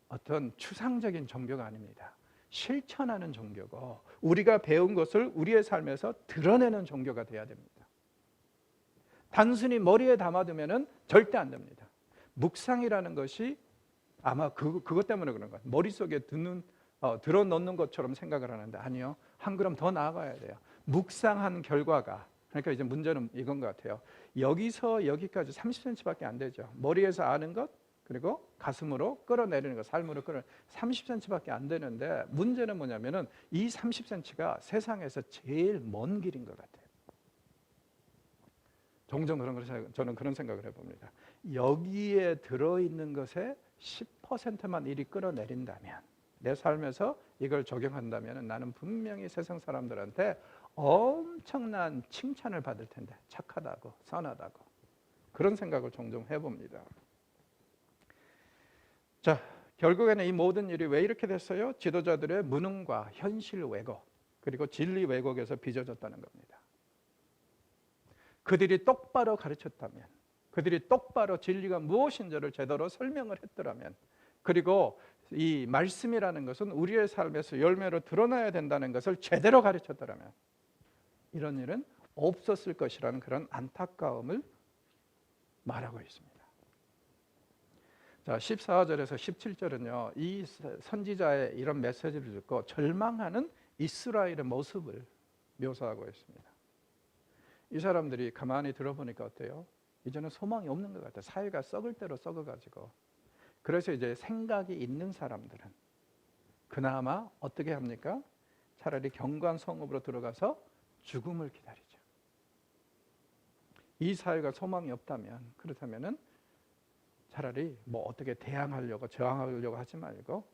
어떤 추상적인 종교가 아닙니다. 실천하는 종교고 우리가 배운 것을 우리의 삶에서 드러내는 종교가 돼야 됩니다. 단순히 머리에 담아두면 절대 안 됩니다. 묵상이라는 것이 아마 그것 때문에 그런 거예요. 머릿속에 들어놓는 것처럼 생각을 하는데 아니요. 한 걸음 더 나아가야 돼요. 묵상한 결과가, 그러니까 이제 문제는 이건 것 같아요. 여기서 여기까지 30cm밖에 안 되죠. 머리에서 아는 것 그리고 가슴으로 끌어내리는 것, 삶으로 30cm밖에 안 되는데 문제는 뭐냐면은 이 30cm가 세상에서 제일 먼 길인 것 같아요. 종종 저는 그런 생각을 해봅니다. 여기에 들어있는 것에 10%만 이리 끌어내린다면 내 삶에서 이걸 적용한다면 나는 분명히 세상 사람들한테 엄청난 칭찬을 받을 텐데 착하다고 선하다고 그런 생각을 종종 해봅니다. 자, 결국에는 이 모든 일이 왜 이렇게 됐어요? 지도자들의 무능과 현실 왜곡 그리고 진리 왜곡에서 빚어졌다는 겁니다. 그들이 똑바로 가르쳤다면, 그들이 똑바로 진리가 무엇인지를 제대로 설명을 했더라면, 그리고 이 말씀이라는 것은 우리의 삶에서 열매로 드러나야 된다는 것을 제대로 가르쳤더라면 이런 일은 없었을 것이라는 그런 안타까움을 말하고 있습니다. 자, 14절에서 17절은요 이 선지자의 이런 메시지를 듣고 절망하는 이스라엘의 모습을 묘사하고 있습니다. 이 사람들이 가만히 들어보니까 어때요? 이제는 소망이 없는 것 같아요. 사회가 썩을 대로 썩어가지고. 그래서 이제 생각이 있는 사람들은 그나마 어떻게 합니까? 차라리 경관 성읍으로 들어가서 죽음을 기다리죠. 이 사회가 소망이 없다면, 그렇다면은 차라리 뭐 어떻게 대항하려고 저항하려고 하지 말고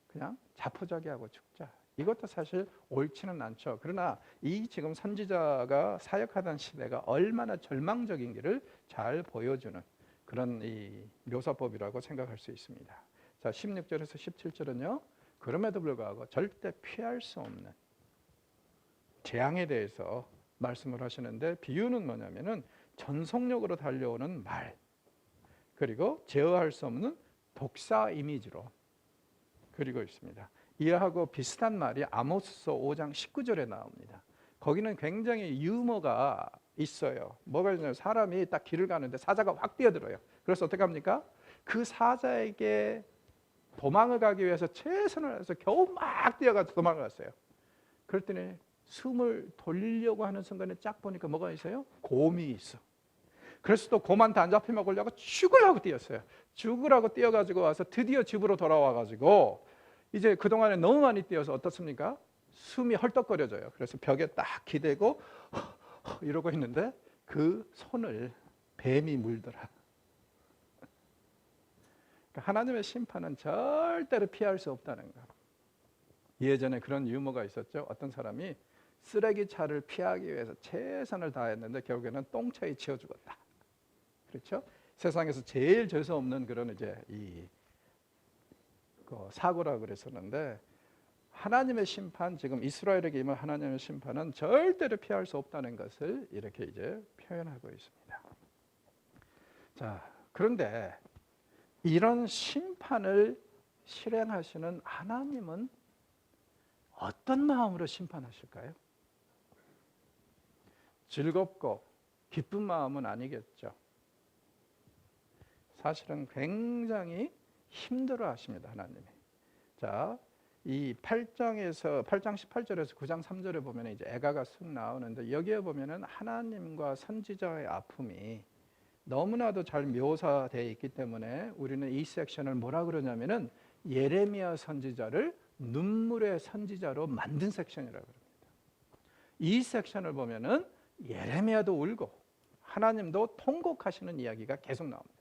그냥 자포자기하고 죽자. 이것도 사실 옳지는 않죠. 그러나 이 지금 선지자가 사역하던 시대가 얼마나 절망적인지를 잘 보여주는 그런 이 묘사법이라고 생각할 수 있습니다. 자, 16절에서 17절은요. 그럼에도 불구하고 절대 피할 수 없는 재앙에 대해서 말씀을 하시는데 비유는 뭐냐면은 전속력으로 달려오는 말 그리고 제어할 수 없는 독사 이미지로 그리고 있습니다. 이하고 비슷한 말이 아모스서 5장 19절에 나옵니다. 거기는 굉장히 유머가 있어요. 뭐가 있냐면 사람이 딱 길을 가는데 사자가 확 뛰어들어요. 그래서 어떻게 합니까? 그 사자에게 도망을 가기 위해서 최선을 해서 겨우 막 뛰어가서 도망을 갔어요. 그랬더니 숨을 돌리려고 하는 순간에 쫙 보니까 뭐가 있어요? 곰이 있어. 그래서 또 곰한테 안 잡혀 먹으려고 죽으라고 뛰었어요. 죽으라고 뛰어가지고 와서 드디어 집으로 돌아와가지고 이제 그동안에 너무 많이 뛰어서 어떻습니까? 숨이 헐떡거려져요. 그래서 벽에 딱 기대고 이러고 있는데 그 손을 뱀이 물더라. 그러니까 하나님의 심판은 절대로 피할 수 없다는 거. 예전에 그런 유머가 있었죠. 어떤 사람이 쓰레기차를 피하기 위해서 최선을 다했는데 결국에는 똥차에 치여 죽었다. 그렇죠? 세상에서 제일 재수 없는 그런 이제 사고라고 그랬었는데 하나님의 심판, 지금 이스라엘에게 임한 하나님의 심판은 절대로 피할 수 없다는 것을 이렇게 이제 표현하고 있습니다. 자, 그런데 이런 심판을 실행하시는 하나님은 어떤 마음으로 심판하실까요? 즐겁고 기쁜 마음은 아니겠죠. 사실은 굉장히 힘들어 하십니다, 하나님이. 자, 이 8장 18절에서 9장 3절에 보면 이제 애가가 쑥 나오는데, 여기에 보면은 하나님과 선지자의 아픔이 너무나도 잘 묘사되어 있기 때문에 우리는 이 섹션을 뭐라 그러냐면은 예레미야 선지자를 눈물의 선지자로 만든 섹션이라고 합니다. 이 섹션을 보면은 예레미야도 울고 하나님도 통곡하시는 이야기가 계속 나옵니다.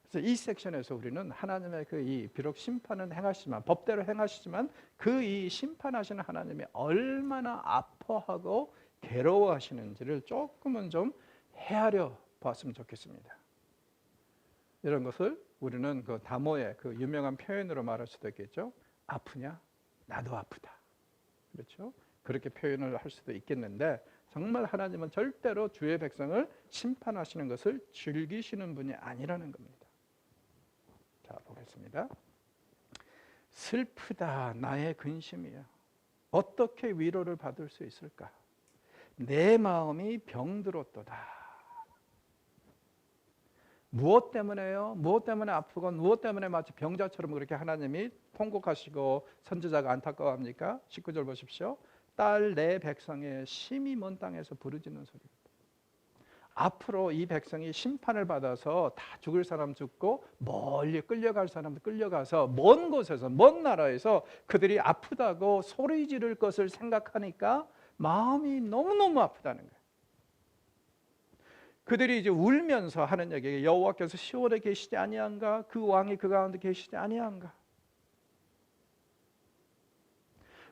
그래서 이 섹션에서 우리는 하나님의 비록 심판은 행하시지만, 법대로 행하시지만, 그 이 심판하시는 하나님이 얼마나 아파하고 괴로워하시는지를 조금은 좀 헤아려 봤으면 좋겠습니다. 이런 것을 우리는 그 다모의 그 유명한 표현으로 말할 수도 있겠죠. 아프냐? 나도 아프다. 그렇죠? 그렇게 표현을 할 수도 있겠는데, 정말 하나님은 절대로 주의 백성을 심판하시는 것을 즐기시는 분이 아니라는 겁니다. 자, 보겠습니다. 슬프다, 나의 근심이야. 어떻게 위로를 받을 수 있을까? 내 마음이 병들었도다. 무엇 때문에요? 무엇 때문에 아프건 무엇 때문에 마치 병자처럼 그렇게 하나님이 통곡하시고 선지자가 안타까워합니까? 19절 보십시오. 딸 내 백성의 심히 먼 땅에서 부르짖는 소리입니다. 앞으로 이 백성이 심판을 받아서 다 죽을 사람 죽고 멀리 끌려갈 사람도 끌려가서 먼 곳에서, 먼 나라에서 그들이 아프다고 소리 지를 것을 생각하니까 마음이 너무너무 아프다는 거예요. 그들이 이제 울면서 하는 얘기가, 여호와께서 시온에 계시지 아니한가? 그 왕이 그 가운데 계시지 아니한가?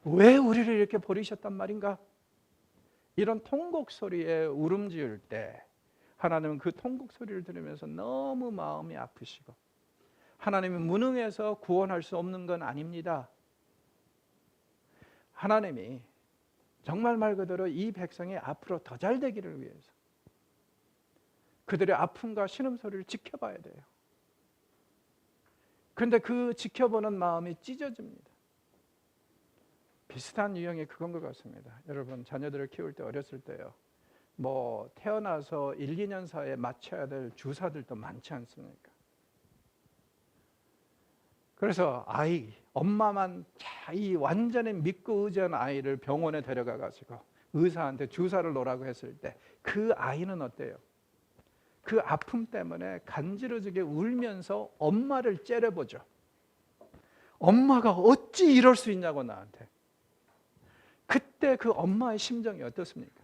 왜 우리를 이렇게 버리셨단 말인가? 이런 통곡 소리에 울음지을 때 하나님은 그 통곡 소리를 들으면서 너무 마음이 아프시고, 하나님이 무능해서 구원할 수 없는 건 아닙니다. 하나님이 정말 말 그대로 이 백성이 앞으로 더 잘 되기를 위해서 그들의 아픔과 신음소리를 지켜봐야 돼요. 그런데 그 지켜보는 마음이 찢어집니다. 비슷한 유형이 그건 것 같습니다. 여러분, 자녀들을 키울 때, 어렸을 때요, 뭐 태어나서 1, 2년 사이에 맞춰야 될 주사들도 많지 않습니까? 그래서 엄마만 이 완전히 믿고 의지한 아이를 병원에 데려가 가지고 의사한테 주사를 놓으라고 했을 때 그 아이는 어때요? 그 아픔 때문에 간지러지게 울면서 엄마를 째려보죠. 엄마가 어찌 이럴 수 있냐고 나한테. 그때 그 엄마의 심정이 어떻습니까?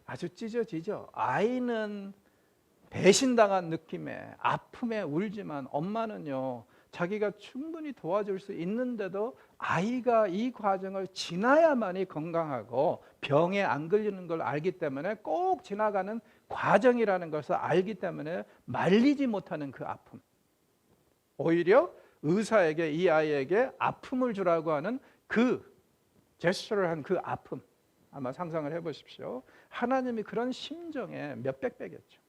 아주 찢어지죠. 아이는 배신당한 느낌에 아픔에 울지만, 엄마는요, 자기가 충분히 도와줄 수 있는데도 아이가 이 과정을 지나야만이 건강하고 병에 안 걸리는 걸 알기 때문에, 꼭 지나가는 과정이라는 것을 알기 때문에 말리지 못하는 그 아픔, 오히려 의사에게, 이 아이에게 아픔을 주라고 하는 그 제스처를 한 그 아픔, 아마 상상을 해보십시오. 하나님이 그런 심정에 몇백 배겠죠.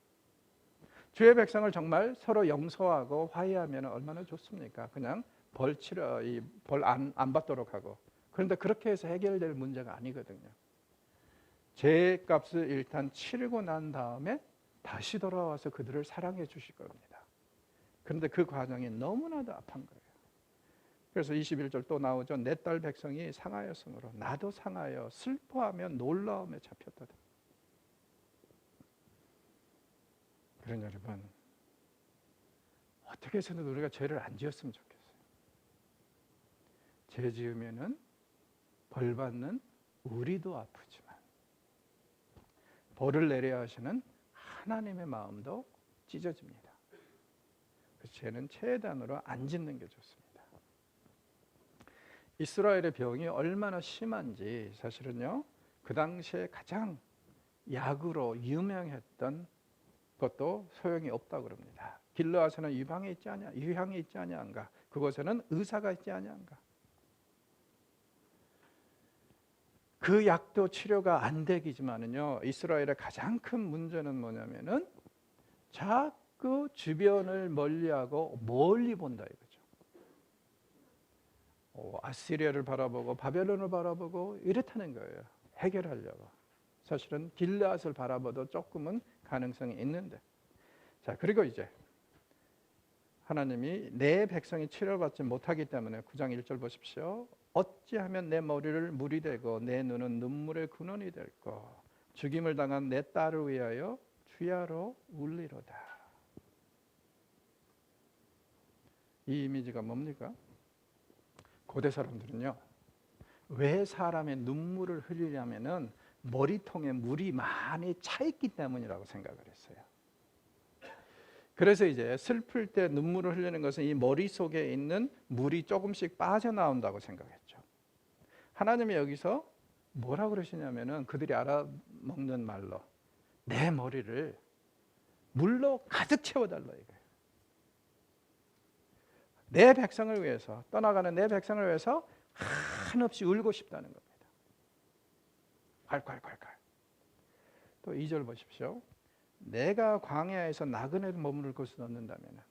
주의 백성을 정말 서로 용서하고 화해하면 얼마나 좋습니까? 그냥 벌 안 받도록 하고. 그런데 그렇게 해서 해결될 문제가 아니거든요. 죄값을 일단 치르고 난 다음에 다시 돌아와서 그들을 사랑해 주실 겁니다. 그런데 그 과정이 너무나도 아픈 거예요. 그래서 21절 또 나오죠. 내 딸 백성이 상하였으므로 나도 상하여 슬퍼하며 놀라움에 잡혔다. 그런 여러분, 어떻게 해서든 우리가 죄를 안 지었으면 좋겠어요. 죄 지으면은 벌 받는 우리도 아프지만 벌을 내려야 하시는 하나님의 마음도 찢어집니다. 그래서 죄는 최단으로 안 짓는 게 좋습니다. 이스라엘의 병이 얼마나 심한지 사실은요, 그 당시에 가장 약으로 유명했던 것도 소용이 없다고 그럽니다. 길르앗에는 유향이 있지 아니한가? 그곳에는 의사가 있지 아니한가? 그 약도 치료가 안 되기지만은요, 이스라엘의 가장 큰 문제는 뭐냐면은 자꾸 주변을 멀리하고 멀리 본다 이거죠. 아시리아를 바라보고 바벨론을 바라보고 이렇다는 거예요. 해결하려고. 사실은 길르앗을 바라봐도 조금은 가능성이 있는데. 자, 그리고 이제 하나님이 내 백성이 치료받지 못하기 때문에 9장 1절 보십시오. 어찌하면 내 머리를 물이 되고 내 눈은 눈물의 근원이 될까. 죽임을 당한 내 딸을 위하여 주야로 울리로다. 이 이미지가 뭡니까? 고대 사람들은요, 왜 사람의 눈물을 흘리냐면은 머리통에 물이 많이 차 있기 때문이라고 생각을 했어요. 그래서 이제 슬플 때 눈물을 흘리는 것은 이 머릿속에 있는 물이 조금씩 빠져나온다고 생각했죠. 하나님이 여기서 뭐라고 그러시냐면은 그들이 알아먹는 말로 내 머리를 물로 가득 채워달라 이거예요. 내 백성을 위해서, 떠나가는 내 백성을 위해서 한없이 울고 싶다는 겁니다. 콸콸콸콸. 또 2절 보십시오. 내가 광야에서 나그네를 머무를 곳을 얻는다면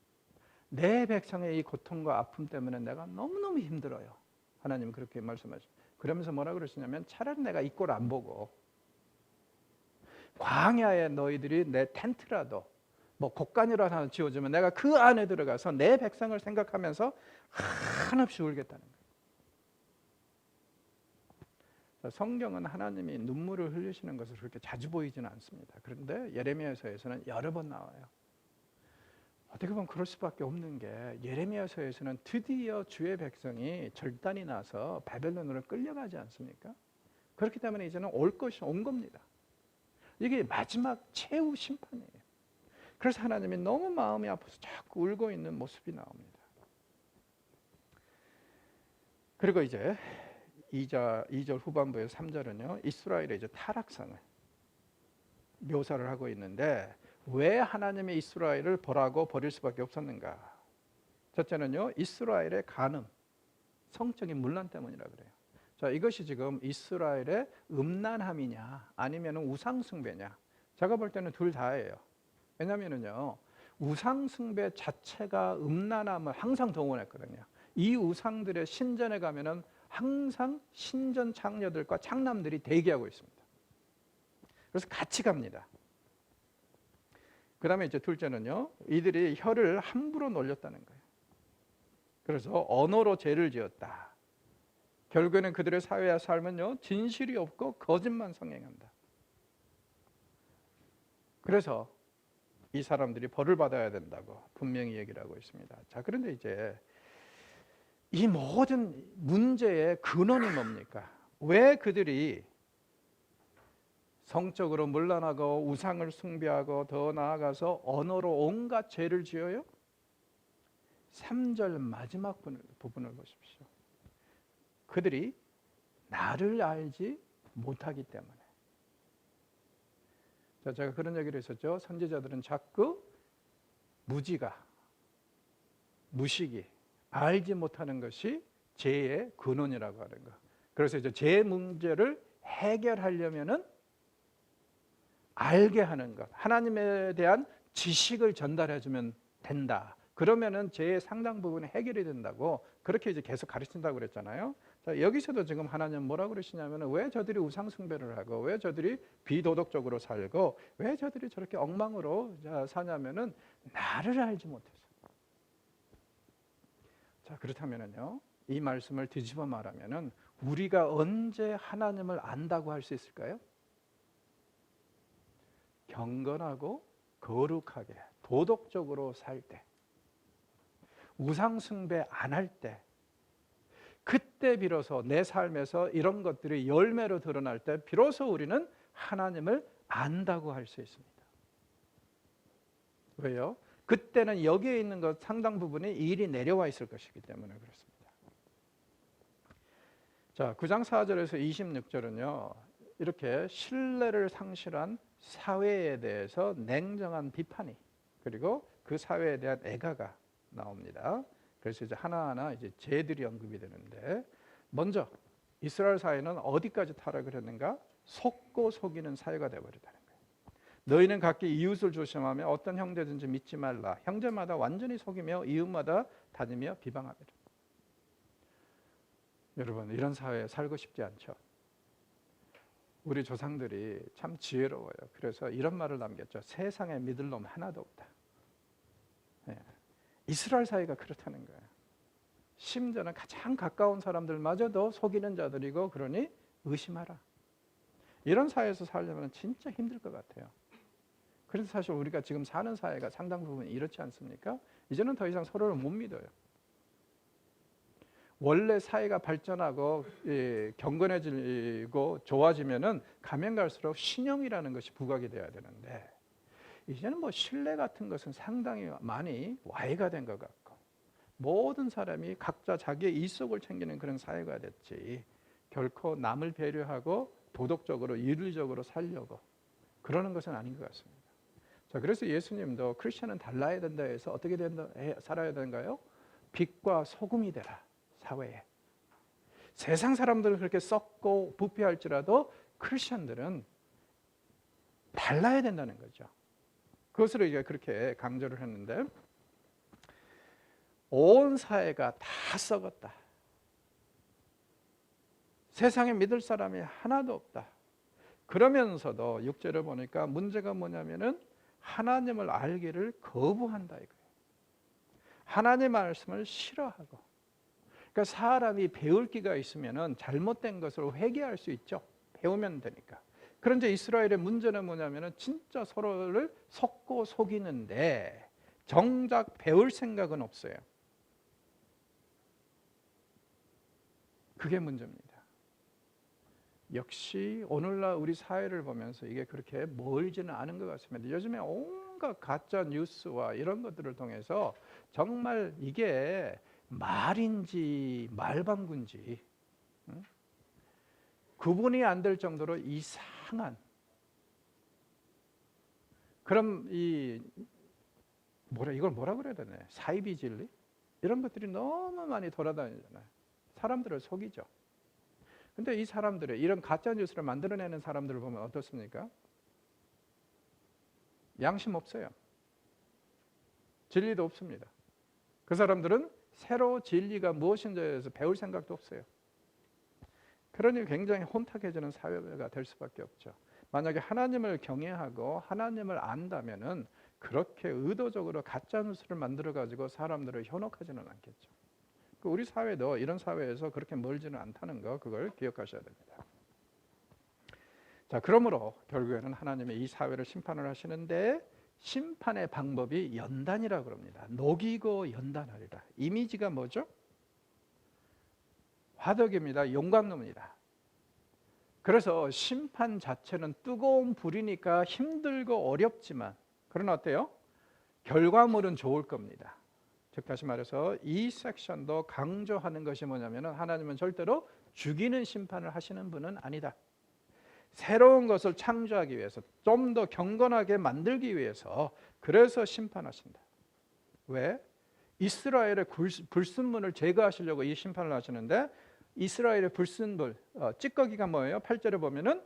내 백성의 이 고통과 아픔 때문에 내가 너무너무 힘들어요. 하나님 그렇게 말씀하시죠. 그러면서 뭐라 그러시냐면 차라리 내가 이 꼴 안 보고 광야에 너희들이 내 텐트라도 뭐 곡간이라도 하나 지어주면 내가 그 안에 들어가서 내 백성을 생각하면서 한없이 울겠다는 거예요. 성경은 하나님이 눈물을 흘리시는 것을 그렇게 자주 보이지는 않습니다. 그런데 예레미야서에서는 여러 번 나와요. 어떻게 보면 그럴 수밖에 없는 게 예레미야서에서는 드디어 주의 백성이 절단이 나서 바벨론으로 끌려가지 않습니까? 그렇기 때문에 이제는 올 것이 온 겁니다. 이게 마지막 최후 심판이에요. 그래서 하나님이 너무 마음이 아파서 자꾸 울고 있는 모습이 나옵니다. 그리고 이제 2절 후반부의 3절은요, 이스라엘의 이제 타락상을 묘사를 하고 있는데 왜 하나님이 이스라엘을 벌하고 버릴 수밖에 없었는가? 첫째는요, 이스라엘의 간음, 성적인 문란 때문이라 그래요. 자, 이것이 지금 이스라엘의 음란함이냐 아니면 우상숭배냐? 제가 볼 때는 둘 다예요. 왜냐면은요, 우상숭배 자체가 음란함을 항상 동원했거든요. 이 우상들의 신전에 가면은 항상 신전 창녀들과 창남들이 대기하고 있습니다. 그래서 같이 갑니다. 그 다음에 이제 둘째는요, 이들이 혀를 함부로 놀렸다는 거예요. 그래서 언어로 죄를 지었다. 결국에는 그들의 사회와 삶은요, 진실이 없고 거짓만 성행한다. 그래서 이 사람들이 벌을 받아야 된다고 분명히 얘기를 하고 있습니다. 자, 그런데 이제 이 모든 문제의 근원이 뭡니까? 왜 그들이 성적으로 문란하고 우상을 숭배하고 더 나아가서 언어로 온갖 죄를 지어요? 3절 마지막 부분을 보십시오. 그들이 나를 알지 못하기 때문에. 자, 제가 그런 얘기를 했었죠. 선지자들은 자꾸 무지가, 무식이, 알지 못하는 것이 죄의 근원이라고 하는 거. 그래서 이제 죄 문제를 해결하려면은 알게 하는 것, 하나님에 대한 지식을 전달해 주면 된다. 그러면은 죄의 상당 부분이 해결이 된다고 그렇게 이제 계속 가르친다고 그랬잖아요. 자, 여기서도 지금 하나님 뭐라고 그러시냐면은 왜 저들이 우상 숭배를 하고 왜 저들이 비도덕적으로 살고 왜 저들이 저렇게 엉망으로 사냐면은 나를 알지 못해서. 자, 그렇다면은요, 이 말씀을 뒤집어 말하면은 우리가 언제 하나님을 안다고 할 수 있을까요? 경건하고 거룩하게 도덕적으로 살 때, 우상 숭배 안 할 때, 그때 비로소 내 삶에서 이런 것들이 열매로 드러날 때 비로소 우리는 하나님을 안다고 할 수 있습니다. 왜요? 그때는 여기에 있는 것 상당 부분이 일이 내려와 있을 것이기 때문에 그렇습니다. 자, 9장 4절에서 26절은요, 이렇게 신뢰를 상실한 사회에 대해서 냉정한 비판이, 그리고 그 사회에 대한 애가가 나옵니다. 그래서 이제 하나하나 이제 죄들이 언급이 되는데, 먼저 이스라엘 사회는 어디까지 타락을 했는가? 속고 속이는 사회가 되어버리다는 거예요. 너희는 각기 이웃을 조심하며 어떤 형제든지 믿지 말라. 형제마다 완전히 속이며 이웃마다 다니며 비방하리라. 여러분, 이런 사회에 살고 싶지 않죠? 우리 조상들이 참 지혜로워요. 그래서 이런 말을 남겼죠. 세상에 믿을 놈 하나도 없다. 네. 이스라엘 사회가 그렇다는 거예요. 심지어는 가장 가까운 사람들마저도 속이는 자들이고, 그러니 의심하라. 이런 사회에서 살려면 진짜 힘들 것 같아요. 그래서 사실 우리가 지금 사는 사회가 상당 부분 이렇지 않습니까? 이제는 더 이상 서로를 못 믿어요. 원래 사회가 발전하고 경건해지고 좋아지면은 가면 갈수록 신용이라는 것이 부각이 돼야 되는데, 이제는 뭐 신뢰 같은 것은 상당히 많이 와해가 된 것 같고, 모든 사람이 각자 자기의 이속을 챙기는 그런 사회가 됐지, 결코 남을 배려하고 도덕적으로 윤리적으로 살려고 그러는 것은 아닌 것 같습니다. 자, 그래서 예수님도 크리스천은 달라야 된다 해서 어떻게 살아야 되는가요? 빛과 소금이 되라. 사회에. 세상 사람들은 그렇게 썩고 부패할지라도 크리스천들은 달라야 된다는 거죠. 그것으로 이제 그렇게 강조를 했는데, 온 사회가 다 썩었다. 세상에 믿을 사람이 하나도 없다. 그러면서도 6절을 보니까 문제가 뭐냐면은 하나님을 알기를 거부한다 이거예요. 하나님 말씀을 싫어하고. 그러니까 사람이 배울 기가 있으면은 잘못된 것을 회개할 수 있죠. 배우면 되니까. 그런데 이스라엘의 문제는 뭐냐면은 진짜 서로를 속고 속이는데 정작 배울 생각은 없어요. 그게 문제입니다. 역시 오늘날 우리 사회를 보면서 이게 그렇게 멀지는 않은 것 같습니다. 요즘에 온갖 가짜 뉴스와 이런 것들을 통해서 정말 이게 말인지 말방구인지 구분이 안 될 정도로 이상한, 그럼 이걸 뭐라 그래야 되나? 사이비 진리? 이런 것들이 너무 많이 돌아다니잖아요. 사람들을 속이죠. 근데 이 사람들의 이런 가짜 뉴스를 만들어내는 사람들을 보면 어떻습니까? 양심 없어요. 진리도 없습니다. 그 사람들은 새로 진리가 무엇인지에 대해서 배울 생각도 없어요. 그러니 굉장히 혼탁해지는 사회가 될 수밖에 없죠. 만약에 하나님을 경외하고 하나님을 안다면은 그렇게 의도적으로 가짜 뉴스를 만들어 가지고 사람들을 현혹하지는 않겠죠. 우리 사회도 이런 사회에서 그렇게 멀지는 않다는 거, 그걸 기억하셔야 됩니다. 자, 그러므로 결국에는 하나님의 이 사회를 심판을 하시는데, 심판의 방법이 연단이라고 그럽니다. 녹이고 연단하리라. 이미지가 뭐죠? 화덕입니다. 용광로입니다. 그래서 심판 자체는 뜨거운 불이니까 힘들고 어렵지만, 그러나 어때요? 결과물은 좋을 겁니다. 즉 다시 말해서 이 섹션도 강조하는 것이 뭐냐면, 하나님은 절대로 죽이는 심판을 하시는 분은 아니다. 새로운 것을 창조하기 위해서, 좀 더 경건하게 만들기 위해서, 그래서 심판하신다. 왜? 이스라엘의 불순물을 제거하시려고 이 심판을 하시는데, 이스라엘의 불순물, 찌꺼기가 뭐예요? 8절에 보면은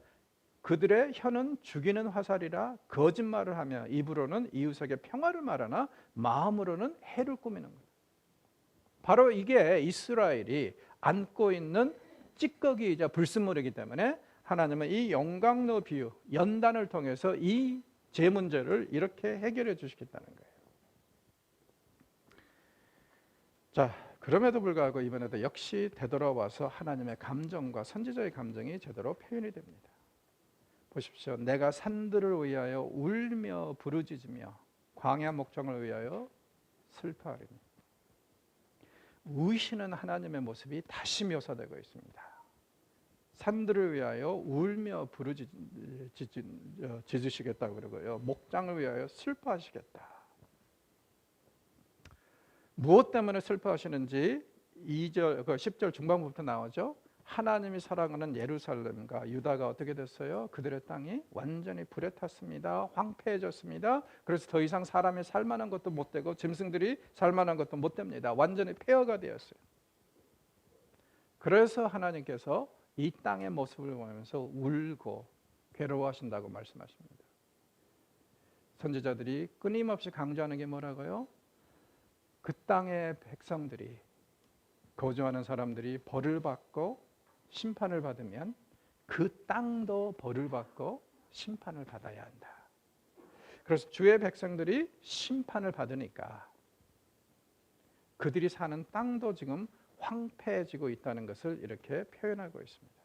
그들의 혀는 죽이는 화살이라 거짓말을 하며 입으로는 이웃에게 평화를 말하나 마음으로는 해를 꾸미는 거예요. 바로 이게 이스라엘이 안고 있는 찌꺼기이자 불순물이기 때문에 하나님은 이 용광로 비유, 연단을 통해서 이 제 문제를 이렇게 해결해 주시겠다는 거예요. 자, 그럼에도 불구하고 이번에도 역시 되돌아와서 하나님의 감정과 선지자의 감정이 제대로 표현이 됩니다. 보십시오. 내가 산들을 위하여 울며 부르짖으며 광야 목장을 위하여 슬퍼하리니. 우시는 하나님의 모습이 다시 묘사되고 있습니다. 산들을 위하여 울며 부르짖으시겠다고 그러고요. 목장을 위하여 슬퍼하시겠다. 무엇 때문에 슬퍼하시는지 10절 중반부터 나오죠. 하나님이 사랑하는 예루살렘과 유다가 어떻게 됐어요? 그들의 땅이 완전히 불에 탔습니다. 황폐해졌습니다. 그래서 더 이상 사람이 살만한 것도 못 되고 짐승들이 살만한 것도 못 됩니다. 완전히 폐허가 되었어요. 그래서 하나님께서 이 땅의 모습을 보면서 울고 괴로워하신다고 말씀하십니다. 선지자들이 끊임없이 강조하는 게 뭐라고요? 그 땅의 백성들이, 거주하는 사람들이 벌을 받고 심판을 받으면 그 땅도 벌을 받고 심판을 받아야 한다. 그래서 주의 백성들이 심판을 받으니까 그들이 사는 땅도 지금 황폐해지고 있다는 것을 이렇게 표현하고 있습니다.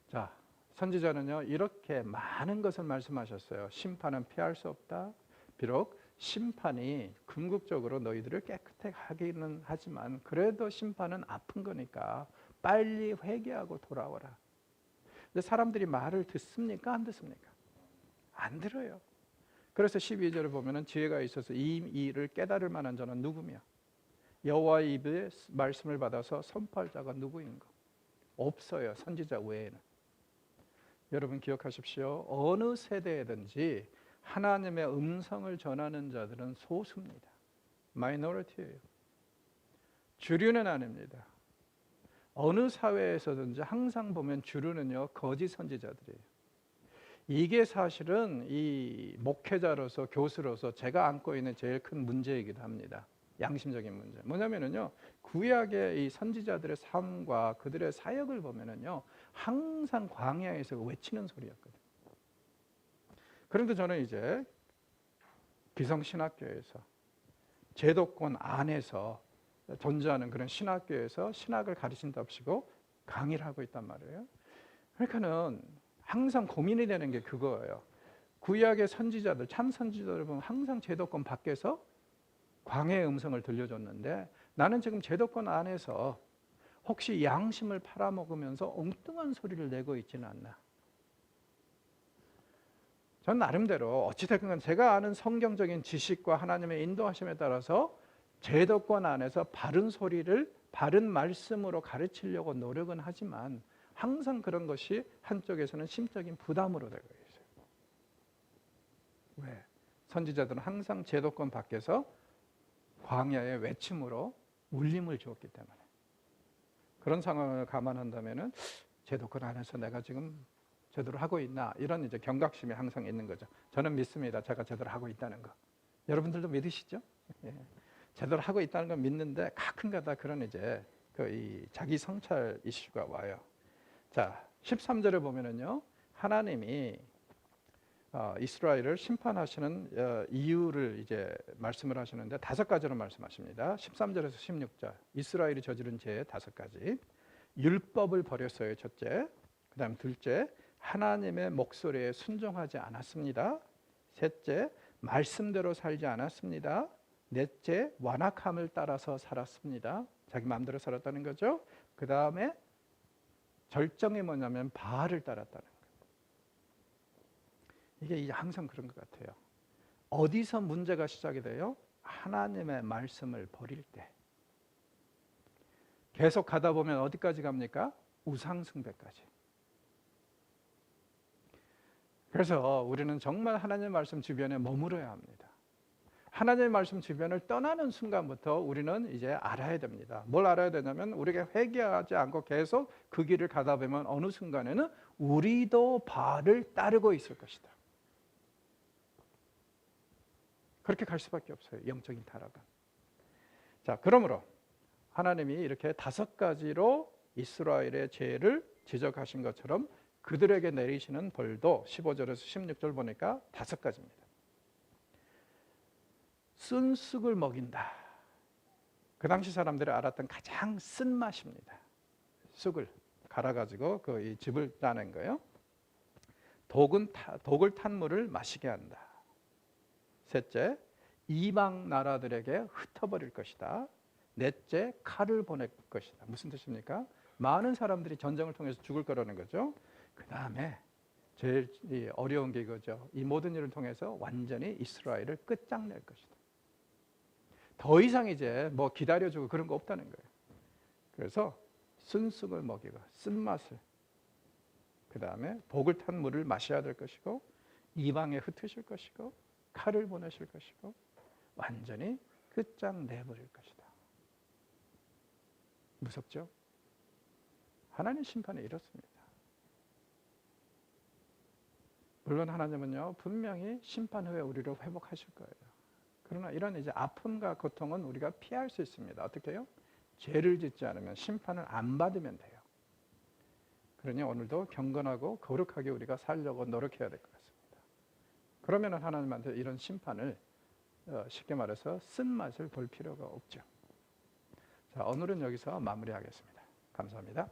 자, 선지자는요, 이렇게 많은 것을 말씀하셨어요. 심판은 피할 수 없다. 비록 심판이 궁극적으로 너희들을 깨끗하게 하기는 하지만 그래도 심판은 아픈 거니까 빨리 회개하고 돌아오라. 근데 사람들이 말을 듣습니까? 안 듣습니까? 안 들어요. 그래서 12절을 보면은 지혜가 있어서 이 일을 깨달을 만한 자는 누구며 여호와의 입의 말씀을 받아서 선포할 자가 누구인가? 없어요. 선지자 외에는. 여러분 기억하십시오. 어느 세대에든지 하나님의 음성을 전하는 자들은 소수입니다. 마이너리티예요. 주류는 아닙니다. 어느 사회에서든지 항상 보면 주류는요, 거짓 선지자들이에요. 이게 사실은 이 목회자로서, 교수로서 제가 안고 있는 제일 큰 문제이기도 합니다. 양심적인 문제. 뭐냐면은요, 구약의 이 선지자들의 삶과 그들의 사역을 보면은요, 항상 광야에서 외치는 소리였거든요. 그런데 저는 이제 기성신학교에서 제도권 안에서 존재하는 그런 신학교에서 신학을 가르친답시고 강의를 하고 있단 말이에요. 그러니까는 항상 고민이 되는 게 그거예요. 구약의 선지자들, 참 선지자들 보면 항상 제도권 밖에서 광야의 음성을 들려줬는데 나는 지금 제도권 안에서 혹시 양심을 팔아먹으면서 엉뚱한 소리를 내고 있지는 않나. 전 나름대로 어찌됐건 제가 아는 성경적인 지식과 하나님의 인도하심에 따라서 제도권 안에서 바른 소리를 바른 말씀으로 가르치려고 노력은 하지만 항상 그런 것이 한쪽에서는 심적인 부담으로 되고 있어요. 왜? 선지자들은 항상 제도권 밖에서 광야의 외침으로 울림을 주었기 때문에. 그런 상황을 감안한다면은 제도권 안에서 내가 지금 제대로 하고 있나, 이런 이제 경각심이 항상 있는 거죠. 저는 믿습니다. 제가 제대로 하고 있다는 거. 여러분들도 믿으시죠? 예. 제대로 하고 있다는 건 믿는데 가끔가다 그런 이제 이 자기 성찰 이슈가 와요. 자, 13절에 보면은요, 하나님이 이스라엘을 심판하시는 이유를 이제 말씀을 하시는데 5가지로 말씀하십니다. 13절에서 16절. 이스라엘이 저지른 죄 5가지. 율법을 버렸어요. 첫째. 그다음 둘째, 하나님의 목소리에 순종하지 않았습니다. 셋째, 말씀대로 살지 않았습니다. 넷째, 완악함을 따라서 살았습니다. 자기 마음대로 살았다는 거죠. 그 다음에 절정이 뭐냐면 바알을 따랐다는 거예요. 이게 항상 그런 것 같아요. 어디서 문제가 시작이 돼요? 하나님의 말씀을 버릴 때. 계속 가다 보면 어디까지 갑니까? 우상숭배까지. 그래서 우리는 정말 하나님의 말씀 주변에 머물러야 합니다. 하나님의 말씀 주변을 떠나는 순간부터 우리는 이제 알아야 됩니다. 뭘 알아야 되냐면 우리가 회개하지 않고 계속 그 길을 가다 보면 어느 순간에는 우리도 바알을 따르고 있을 것이다. 그렇게 갈 수밖에 없어요. 영적인 타락은. 자, 그러므로 하나님이 이렇게 5가지로 이스라엘의 죄를 지적하신 것처럼 그들에게 내리시는 벌도 15절에서 16절 보니까 5가지입니다. 쓴 쑥을 먹인다. 그 당시 사람들이 알았던 가장 쓴 맛입니다. 쑥을 갈아가지고 이 즙을 따낸 거예요. 독을 탄 물을 마시게 한다. 셋째, 이방 나라들에게 흩어버릴 것이다. 넷째, 칼을 보낼 것이다. 무슨 뜻입니까? 많은 사람들이 전쟁을 통해서 죽을 거라는 거죠. 그 다음에 제일 어려운 게 이거죠. 이 모든 일을 통해서 완전히 이스라엘을 끝장낼 것이다. 더 이상 이제 뭐 기다려주고 그런 거 없다는 거예요. 그래서 쓴쑥을 먹이고 쓴맛을, 그 다음에 독을 탄 물을 마셔야 될 것이고, 이방에 흩으실 것이고, 칼을 보내실 것이고, 완전히 끝장내버릴 것이다. 무섭죠? 하나님 심판이 이렇습니다. 물론 하나님은요 분명히 심판 후에 우리를 회복하실 거예요. 그러나 이런 이제 아픔과 고통은 우리가 피할 수 있습니다. 어떻게 해요? 죄를 짓지 않으면, 심판을 안 받으면 돼요. 그러니 오늘도 경건하고 거룩하게 우리가 살려고 노력해야 될 것 같습니다. 그러면 하나님한테 이런 심판을 쉽게 말해서 쓴맛을 볼 필요가 없죠. 자, 오늘은 여기서 마무리하겠습니다. 감사합니다.